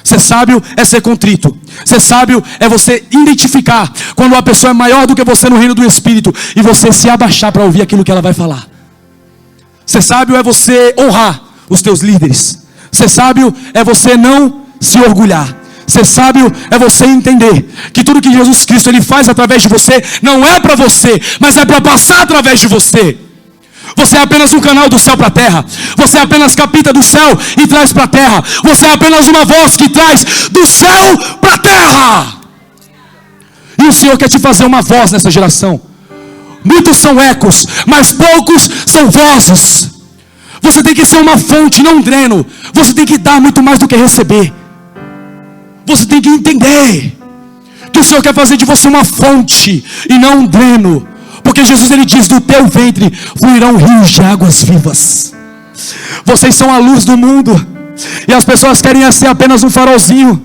Ser sábio é ser contrito. Ser sábio é você identificar quando uma pessoa é maior do que você no reino do Espírito e você se abaixar para ouvir aquilo que ela vai falar. Ser sábio é você honrar os teus líderes. Ser sábio é você não se orgulhar. Ser sábio é você entender que tudo que Jesus Cristo ele faz através de você não é para você, mas é para passar através de você. Você é apenas um canal do céu para a terra. Você é apenas capita do céu e traz para a terra. Você é apenas uma voz que traz do céu para a terra. E o Senhor quer te fazer uma voz nessa geração. Muitos são ecos, mas poucos são vozes. Você tem que ser uma fonte, não um dreno. Você tem que dar muito mais do que receber. Você tem que entender que o Senhor quer fazer de você uma fonte e não um dreno. Porque Jesus, ele diz: do teu ventre fluirão rios de águas vivas. Vocês são a luz do mundo, e as pessoas querem ser apenas um farolzinho.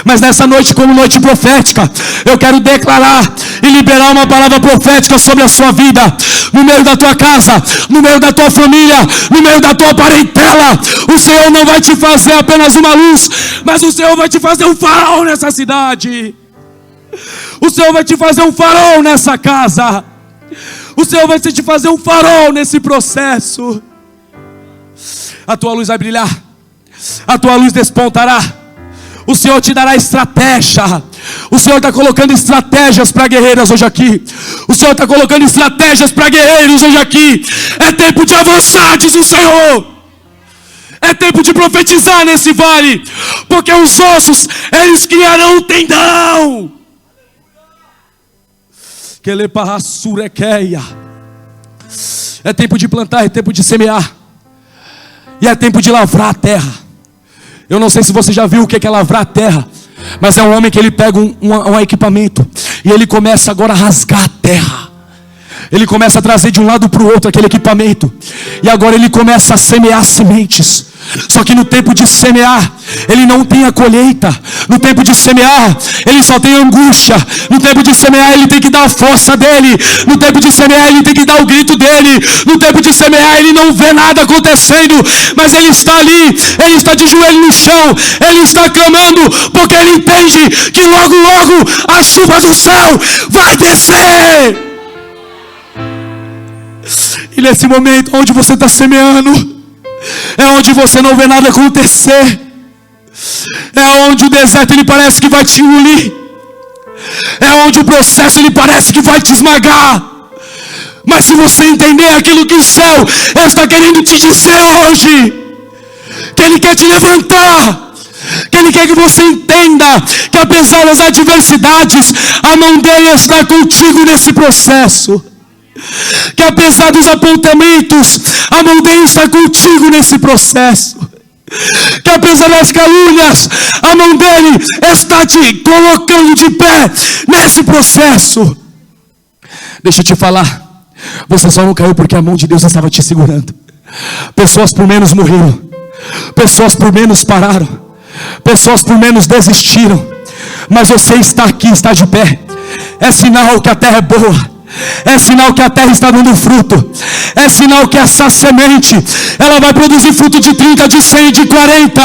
Mas nessa noite, como noite profética, eu quero declarar e liberar uma palavra profética sobre a sua vida, no meio da tua casa, no meio da tua família, no meio da tua parentela. O Senhor não vai te fazer apenas uma luz, mas o Senhor vai te fazer um farol nessa cidade. O Senhor vai te fazer um farol nessa casa. O Senhor vai te fazer um farol nesse processo. A tua luz vai brilhar, a tua luz despontará. O Senhor te dará estratégia. O Senhor está colocando estratégias para guerreiras hoje aqui. O Senhor está colocando estratégias para guerreiros hoje aqui. É tempo de avançar, diz o Senhor. É tempo de profetizar nesse vale, porque os ossos, eles criarão um tendão. É tempo de plantar, é tempo de semear, e é tempo de lavrar a terra. Eu não sei se você já viu o que é lavrar a terra, mas é um homem que ele pega um equipamento e ele começa agora a rasgar a terra. Ele começa a trazer de um lado para o outro aquele equipamento, e agora ele começa a semear sementes. Só que no tempo de semear, ele não tem a colheita. No tempo de semear, ele só tem angústia. No tempo de semear, ele tem que dar a força dele. No tempo de semear, ele tem que dar o grito dele. No tempo de semear, ele não vê nada acontecendo, mas ele está ali, ele está de joelho no chão, ele está clamando, porque ele entende que logo, logo a chuva do céu vai descer. E nesse momento onde você está semeando, é onde você não vê nada acontecer. É onde o deserto ele parece que vai te engolir. É onde o processo ele parece que vai te esmagar. Mas se você entender aquilo que o céu está querendo te dizer hoje, que ele quer te levantar, que ele quer que você entenda que apesar das adversidades, a mão dele está contigo nesse processo. Que apesar dos apontamentos, a mão dele está contigo nesse processo. Que apesar das calúnias, a mão dele está te colocando de pé nesse processo. Deixa eu te falar, você só não caiu porque a mão de Deus estava te segurando. Pessoas por menos morreram, pessoas por menos pararam, pessoas por menos desistiram, mas você está aqui, está de pé. É sinal que a terra é boa. É sinal que a terra está dando fruto. É sinal que essa semente, ela vai produzir fruto de 30, de 100, de 40.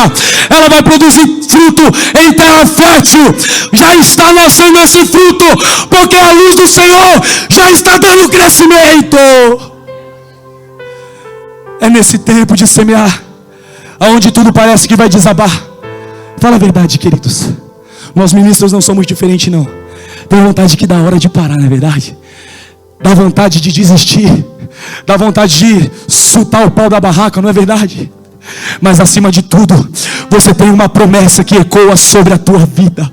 Ela vai produzir fruto em terra fértil. Já está nascendo esse fruto, porque a luz do Senhor já está dando crescimento. É nesse tempo de semear, aonde tudo parece que vai desabar. Fala a verdade, queridos. Nós ministros não somos diferentes, não. Tem vontade que dá hora de parar, não é verdade? Dá vontade de desistir, dá vontade de soltar o pau da barraca, não é verdade? Mas acima de tudo, você tem uma promessa que ecoa sobre a tua vida.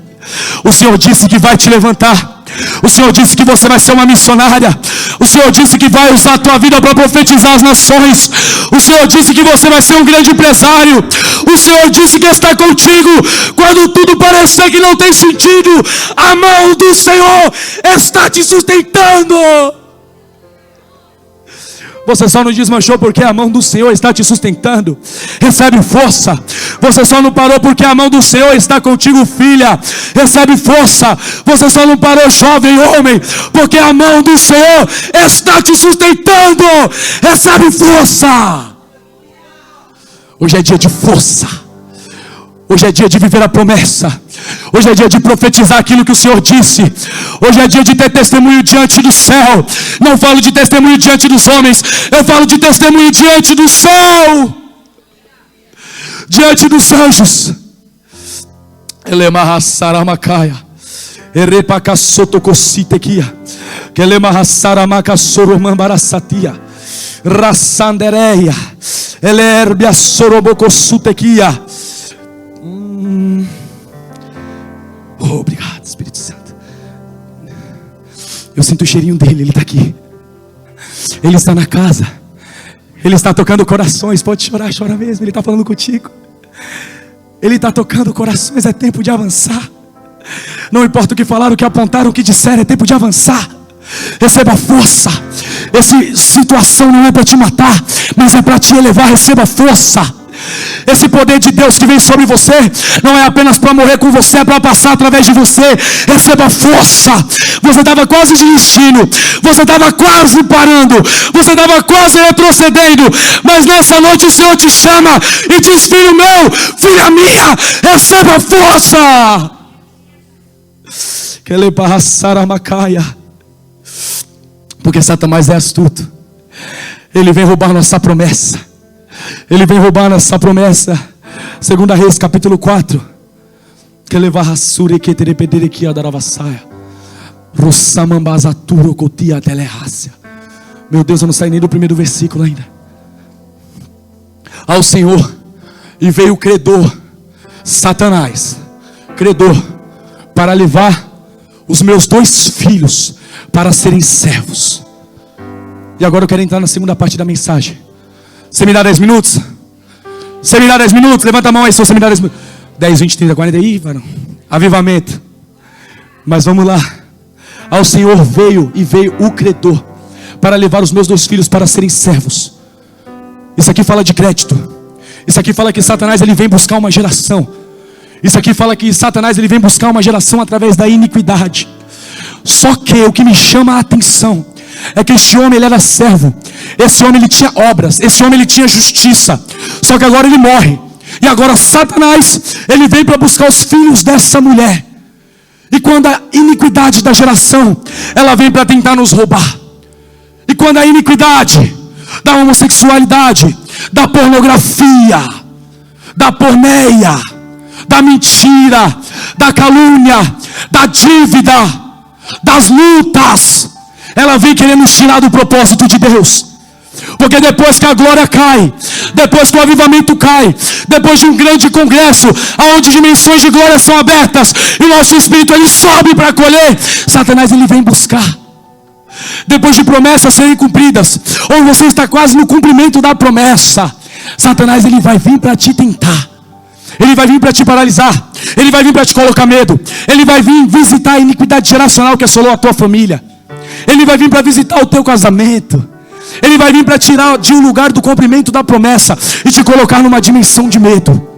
O Senhor disse que vai te levantar. O Senhor disse que você vai ser uma missionária. O Senhor disse que vai usar a tua vida para profetizar as nações. O Senhor disse que você vai ser um grande empresário. O Senhor disse que está contigo quando tudo parecer que não tem sentido. A mão do Senhor está te sustentando. Você só não desmanchou porque a mão do Senhor está te sustentando. Recebe força. Você só não parou porque a mão do Senhor está contigo, filha. Recebe força. Você só não parou, jovem homem, porque a mão do Senhor está te sustentando. Recebe força. Hoje é dia de força. Hoje é dia de viver a promessa. Hoje é dia de profetizar aquilo que o Senhor disse. Hoje é dia de ter testemunho diante do céu. Não falo de testemunho diante dos homens, eu falo de testemunho diante do céu, diante dos anjos. Elemarrassaramacaia, erepacasotococitequia, que elemarrassaramacasoromambarasatia, Rassandereia, Elerbia Sorobocosutequia. Obrigado, Espírito Santo. Eu sinto o cheirinho dele, ele está aqui. Ele está na casa. Ele está tocando corações. Pode chorar, chora mesmo. Ele está falando contigo. Ele está tocando corações. É tempo de avançar. Não importa o que falaram, o que apontaram, o que disseram. É tempo de avançar. Receba força. Essa situação não é para te matar, mas é para te elevar. Receba força. Esse poder de Deus que vem sobre você não é apenas para morrer com você, é para passar através de você. Receba força. Você estava quase desistindo, você estava quase parando, você estava quase retrocedendo, mas nessa noite o Senhor te chama e diz: filho meu, filha minha, receba força. Porque Satanás é astuto. Ele vem roubar nossa promessa. Ele vem roubar nossa promessa. 2 Reis capítulo 4. Meu Deus, eu não saí nem do primeiro versículo ainda. Ao Senhor, e veio o credor, Satanás, credor, para levar os meus 2 filhos para serem servos. E agora eu quero entrar na segunda parte da mensagem. Você me dá 10 minutos? Você me dá 10 minutos? Levanta a mão aí se você me dá 10 minutos. 10, 20, 30, 40. Ih, varão. Avivamento. Mas vamos lá. Ao Senhor veio o credor para levar os meus 2 filhos para serem servos. Isso aqui fala de crédito. Isso aqui fala que Satanás ele vem buscar uma geração. Isso aqui fala que Satanás ele vem buscar uma geração através da iniquidade. Só que o que me chama a atenção é que esse homem ele era servo. Esse homem ele tinha obras. Esse homem ele tinha justiça. Só que agora ele morre. E agora Satanás ele vem para buscar os filhos dessa mulher. E quando a iniquidade da geração ela vem para tentar nos roubar. E quando a iniquidade da homossexualidade, da pornografia, da porneia, da mentira, da calúnia, da dívida, das lutas, ela vem querendo nos tirar do propósito de Deus. Porque depois que a glória cai, depois que o avivamento cai, depois de um grande congresso, onde dimensões de glória são abertas, e o nosso espírito ele sobe para acolher, Satanás ele vem buscar. Depois de promessas serem cumpridas, ou você está quase no cumprimento da promessa, Satanás ele vai vir para te tentar. Ele vai vir para te paralisar. Ele vai vir para te colocar medo. Ele vai vir visitar a iniquidade geracional que assolou a tua família. Ele vai vir para visitar o teu casamento. Ele vai vir para tirar de um lugar do cumprimento da promessa e te colocar numa dimensão de medo.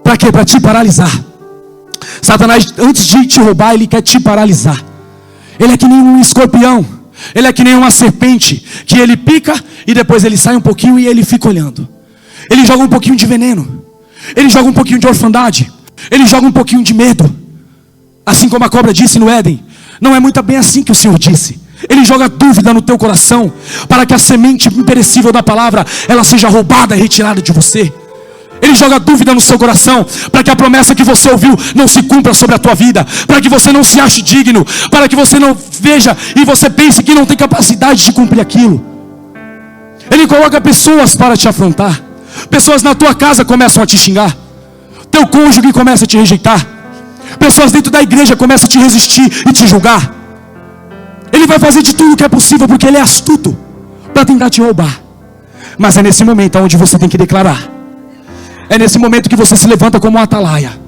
Para quê? Para te paralisar. Satanás, antes de te roubar, ele quer te paralisar. Ele é que nem um escorpião. Ele é que nem uma serpente, que ele pica e depois ele sai um pouquinho e ele fica olhando. Ele joga um pouquinho de veneno. Ele joga um pouquinho de orfandade. Ele joga um pouquinho de medo. Assim como a cobra disse no Éden. Não é muito bem assim que o Senhor disse. Ele joga dúvida no teu coração, para que a semente imperecível da palavra ela seja roubada e retirada de você. Ele joga dúvida no seu coração, para que a promessa que você ouviu não se cumpra sobre a tua vida, para que você não se ache digno, para que você não veja e você pense que não tem capacidade de cumprir aquilo. Ele coloca pessoas para te afrontar. Pessoas na tua casa começam a te xingar. Teu cônjuge começa a te rejeitar. Pessoas dentro da igreja começam a te resistir e te julgar. Ele vai fazer de tudo o que é possível, porque ele é astuto, para tentar te roubar. Mas é nesse momento onde você tem que declarar. É nesse momento que você se levanta como um atalaia.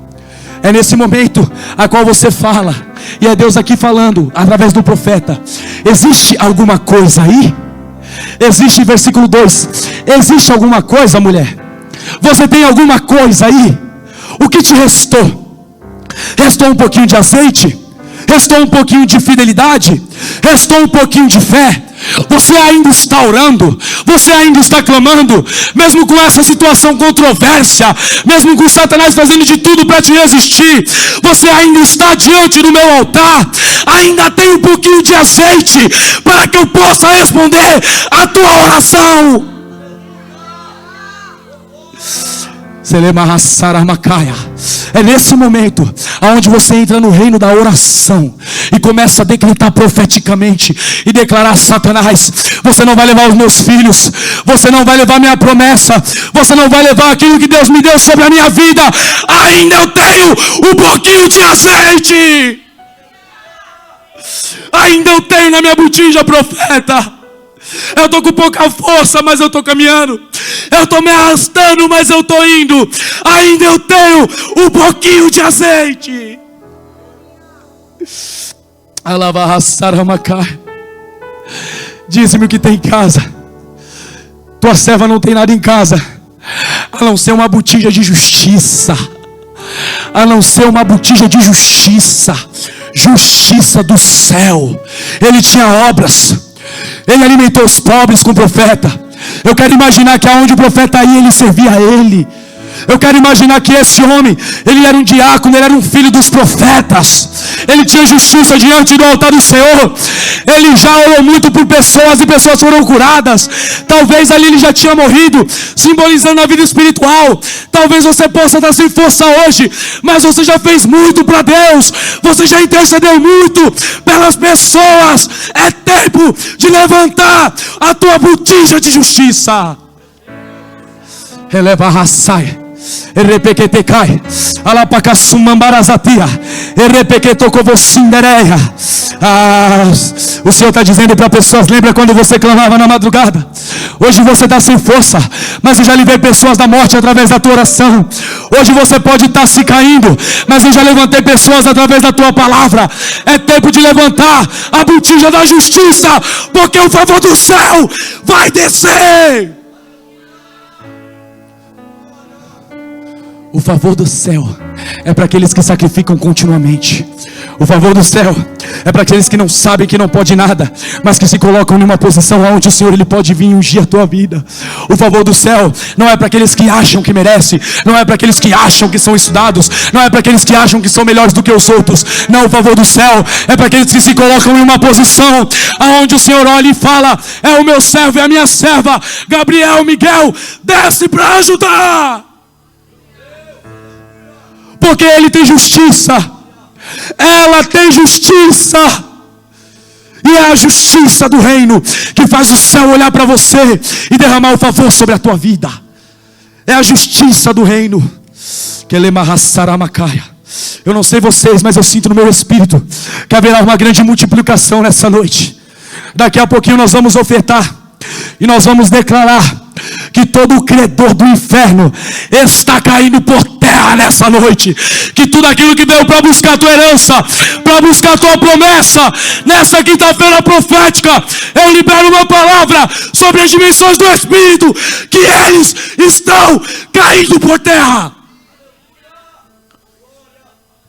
É nesse momento a qual você fala. E é Deus aqui falando, através do profeta. Existe alguma coisa aí? Existe, versículo 2. Existe alguma coisa, mulher? Você tem alguma coisa aí? O que te restou? Restou um pouquinho de azeite? Restou um pouquinho de fidelidade? Restou um pouquinho de fé? Você ainda está orando? Você ainda está clamando? Mesmo com essa situação controvérsia, mesmo com Satanás fazendo de tudo para te resistir, você ainda está diante do meu altar? Ainda tem um pouquinho de azeite para que eu possa responder a tua oração? É nesse momento onde você entra no reino da oração. e começa a decretar profeticamente e declarar: Satanás, você não vai levar os meus filhos, você não vai levar minha promessa, você não vai levar aquilo que Deus me deu sobre a minha vida. Ainda eu tenho um pouquinho de azeite, ainda eu tenho na minha botija, profeta. Eu estou com pouca força, mas eu estou caminhando. Eu estou me arrastando, mas eu estou indo. Ainda eu tenho um pouquinho de azeite. Diz-me o que tem em casa. Tua serva não tem nada em casa, a não ser uma botija de justiça. A não ser uma botija de justiça. Justiça do céu. Ele tinha obras. Ele alimentou os pobres com o profeta. Eu quero imaginar que aonde o profeta ia, ele servia a ele. Eu quero imaginar que esse homem, ele era um diácono, ele era um filho dos profetas. Ele tinha justiça diante do altar do Senhor. Ele já orou muito por pessoas e pessoas foram curadas. Talvez ali ele já tinha morrido, simbolizando a vida espiritual. Talvez você possa estar sem força hoje, mas você já fez muito para Deus. Você já intercedeu muito pelas pessoas. É tempo de levantar a tua botija de justiça. Eleva a raçai. Erepequetecai, alapacasumambarazatia, erepequetocovocindereia. O Senhor está dizendo para pessoas: lembra quando você clamava na madrugada? Hoje você está sem força, mas eu já livrei pessoas da morte através da tua oração. Hoje você pode estar se caindo, mas eu já levantei pessoas através da tua palavra. É tempo de levantar a botija da justiça, porque o favor do céu vai descer. O favor do céu é para aqueles que sacrificam continuamente. O favor do céu é para aqueles que não sabem que não pode nada, mas que se colocam numa posição onde o Senhor ele pode vir ungir a tua vida. O favor do céu não é para aqueles que acham que merecem, não é para aqueles que acham que são estudados, não é para aqueles que acham que são melhores do que os outros. Não, o favor do céu é para aqueles que se colocam em uma posição onde o Senhor olha e fala: é o meu servo e a minha serva, Gabriel, Miguel, desce para ajudar. Porque ele tem justiça, ela tem justiça, e é a justiça do reino que faz o céu olhar para você e derramar o favor sobre a tua vida. É a justiça do reino. Eu não sei vocês, mas eu sinto no meu espírito que haverá uma grande multiplicação nessa noite. Daqui a pouquinho nós vamos ofertar e nós vamos declarar que todo o credor do inferno está caindo por terra nessa noite. Que tudo aquilo que veio para buscar a tua herança, para buscar a tua promessa, nessa quinta-feira profética, eu libero uma palavra sobre as dimensões do Espírito, que eles estão caindo por terra.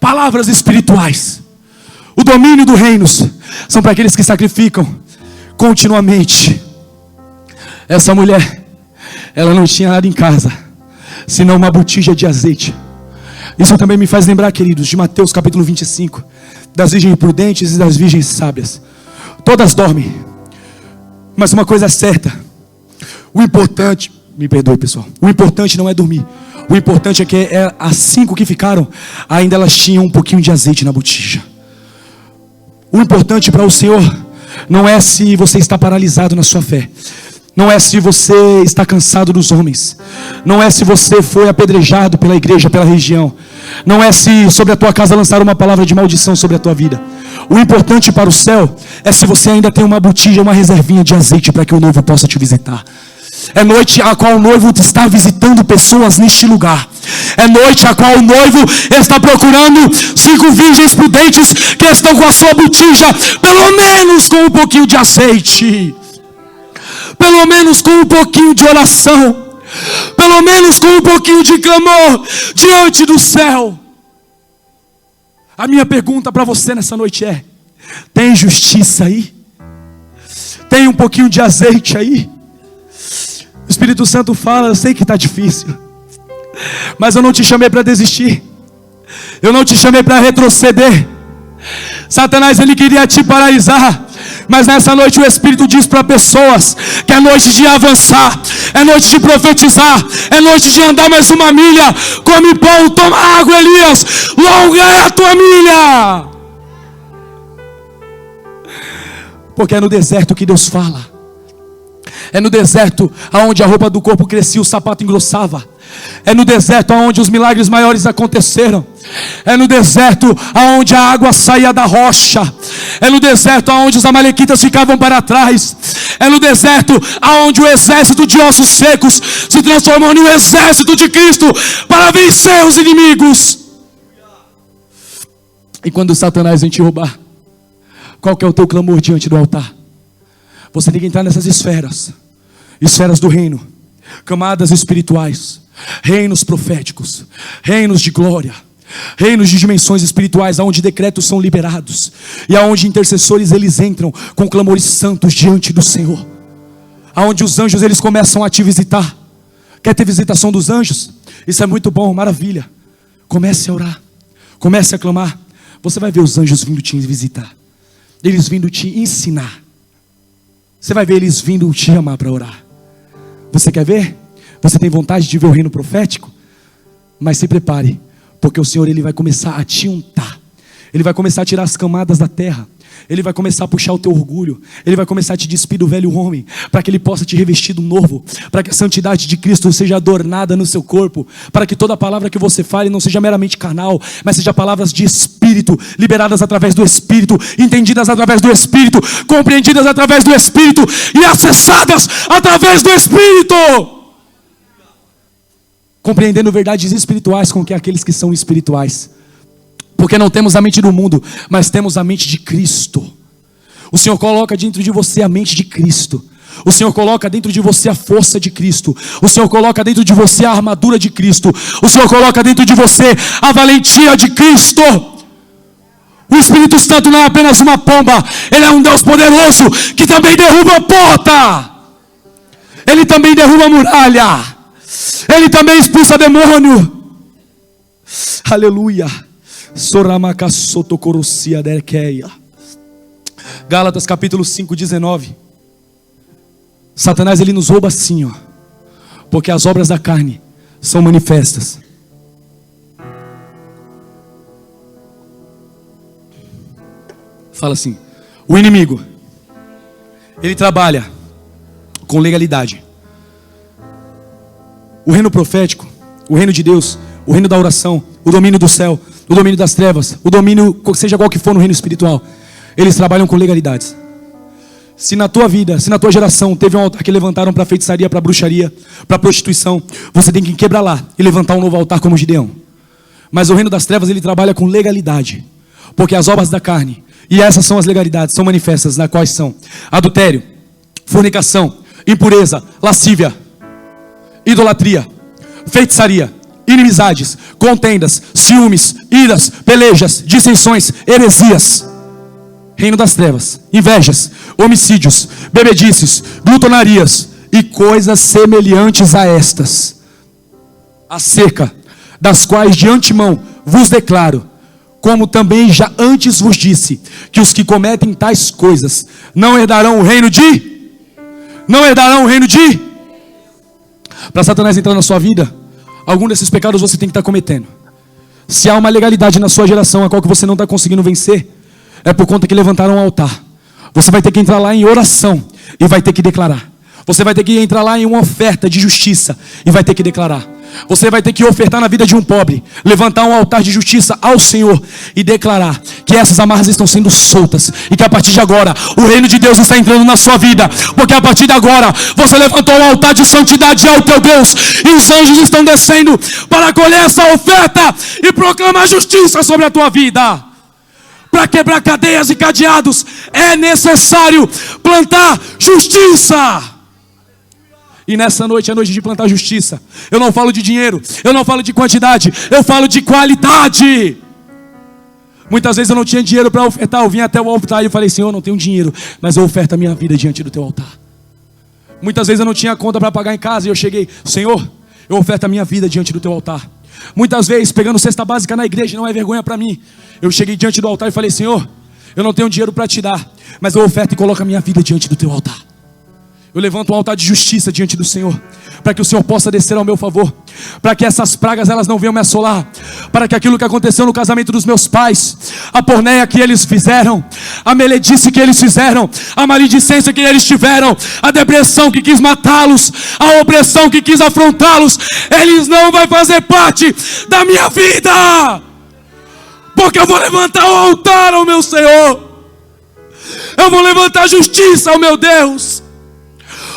Palavras espirituais. O domínio dos reinos são para aqueles que sacrificam continuamente. Essa mulher, ela não tinha nada em casa, senão uma botija de azeite. Isso também me faz lembrar, queridos, de Mateus capítulo 25, das virgens prudentes e das virgens sábias. Todas dormem, mas uma coisa é certa: o importante, me perdoe pessoal, o importante não é dormir. O importante é que as 5 que ficaram, ainda elas tinham um pouquinho de azeite na botija. O importante para o Senhor não é se você está paralisado na sua fé, não é se você está cansado dos homens, não é se você foi apedrejado pela igreja, pela região, não é se sobre a tua casa lançaram uma palavra de maldição sobre a tua vida. O importante para o céu é se você ainda tem uma botija, uma reservinha de azeite para que o noivo possa te visitar. É noite a qual o noivo está visitando pessoas neste lugar. É noite a qual o noivo está procurando 5 virgens prudentes que estão com a sua botija, pelo menos com um pouquinho de azeite, pelo menos com um pouquinho de oração, pelo menos com um pouquinho de clamor diante do céu. A minha pergunta para você nessa noite é: tem justiça aí? Tem um pouquinho de azeite aí? O Espírito Santo fala: eu sei que está difícil, mas eu não te chamei para desistir, eu não te chamei para retroceder. Satanás, ele queria te paralisar, mas nessa noite o Espírito diz para pessoas que é noite de avançar, é noite de profetizar, é noite de andar mais uma milha. Come pão, toma água, Elias, longa é a tua milha. Porque é no deserto que Deus fala. É no deserto aonde a roupa do corpo crescia, o sapato engrossava. É no deserto aonde os milagres maiores aconteceram. É no deserto aonde a água saía da rocha. É no deserto aonde os amalequitas ficavam para trás. É no deserto aonde o exército de ossos secos se transformou em um exército de Cristo para vencer os inimigos. E quando Satanás vem te roubar, qual que é o teu clamor diante do altar? Você tem que entrar nessas esferas do reino, camadas espirituais, reinos proféticos, reinos de glória, reinos de dimensões espirituais, onde decretos são liberados e aonde intercessores eles entram com clamores santos diante do Senhor, aonde os anjos eles começam a te visitar. Quer ter visitação dos anjos? Isso é muito bom, maravilha. Comece a orar, comece a clamar. Você vai ver os anjos vindo te visitar, eles vindo te ensinar. Você vai ver eles vindo te chamar para orar. Você quer ver? Você tem vontade de ver o reino profético? Mas se prepare, porque o Senhor ele vai começar a te untar. Ele vai começar a tirar as camadas da terra. Ele vai começar a puxar o teu orgulho. Ele vai começar a te despir do velho homem, para que ele possa te revestir do novo, para que a santidade de Cristo seja adornada no seu corpo, para que toda palavra que você fale não seja meramente carnal, mas seja palavras de Espírito, liberadas através do Espírito, entendidas através do Espírito, compreendidas através do Espírito e acessadas através do Espírito, compreendendo verdades espirituais com que aqueles que são espirituais. Porque não temos a mente do mundo, mas temos a mente de Cristo. O Senhor coloca dentro de você a mente de Cristo. O Senhor coloca dentro de você a força de Cristo. O Senhor coloca dentro de você a armadura de Cristo. O Senhor coloca dentro de você a valentia de Cristo. O Espírito Santo não é apenas uma pomba. Ele é um Deus poderoso que também derruba a porta. Ele também derruba a muralha. Ele também expulsa demônio. Aleluia. Gálatas capítulo 5, 19. Satanás ele nos rouba assim, ó, porque as obras da carne são manifestas. Fala assim: o inimigo ele trabalha com legalidade. O reino profético, o reino de Deus, o reino da oração, o domínio do céu, o domínio das trevas, o domínio, seja qual que for no reino espiritual, eles trabalham com legalidades. Se na tua vida, se na tua geração teve um altar que levantaram para feitiçaria, para bruxaria, para prostituição, você tem que quebrar lá e levantar um novo altar como Gideão. Mas o reino das trevas ele trabalha com legalidade, porque as obras da carne, e essas são as legalidades, são manifestas, nas quais são adultério, fornicação, impureza, lascívia, idolatria, feitiçaria, inimizades, contendas, ciúmes, iras, pelejas, dissensões, heresias. Reino das trevas, invejas, homicídios, bebedices, glutonarias e coisas semelhantes a estas, acerca das quais de antemão vos declaro, como também já antes vos disse, que os que cometem tais coisas não herdarão o reino de... Para Satanás entrar na sua vida, algum desses pecados você tem que estar cometendo. Se há uma legalidade na sua geração a qual que você não está conseguindo vencer, é por conta que levantaram um altar. Você vai ter que entrar lá em oração e vai ter que declarar. Você vai ter que entrar lá em uma oferta de justiça e vai ter que declarar. Você vai ter que ofertar na vida de um pobre, levantar um altar de justiça ao Senhor e declarar que essas amarras estão sendo soltas e que a partir de agora o reino de Deus está entrando na sua vida, porque a partir de agora você levantou um altar de santidade ao teu Deus e os anjos estão descendo para colher essa oferta e proclamar justiça sobre a tua vida. Para quebrar cadeias e cadeados é necessário plantar justiça. E nessa noite é noite de plantar justiça. Eu não falo de dinheiro, eu não falo de quantidade, eu falo de qualidade. Muitas vezes eu não tinha dinheiro para ofertar, eu vim até o altar e eu falei: Senhor, eu não tenho dinheiro, mas eu oferto a minha vida diante do teu altar. Muitas vezes eu não tinha conta para pagar em casa e eu cheguei: Senhor, eu oferto a minha vida diante do teu altar. Muitas vezes, pegando cesta básica na igreja, não é vergonha para mim, eu cheguei diante do altar e falei: Senhor, eu não tenho dinheiro para te dar, mas eu oferto e coloco a minha vida diante do teu altar. Eu levanto um altar de justiça diante do Senhor, para que o Senhor possa descer ao meu favor, para que essas pragas elas não venham me assolar, para que aquilo que aconteceu no casamento dos meus pais, a porneia que eles fizeram, a meledice que eles fizeram, a maledicência que eles tiveram, a depressão que quis matá-los, a opressão que quis afrontá-los, eles não vão fazer parte da minha vida, porque eu vou levantar o altar ao meu Senhor, eu vou levantar justiça ao meu Deus,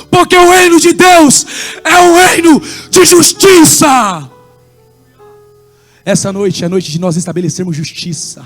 porque o reino de Deus é um reino de justiça. Essa noite é a noite de nós estabelecermos justiça.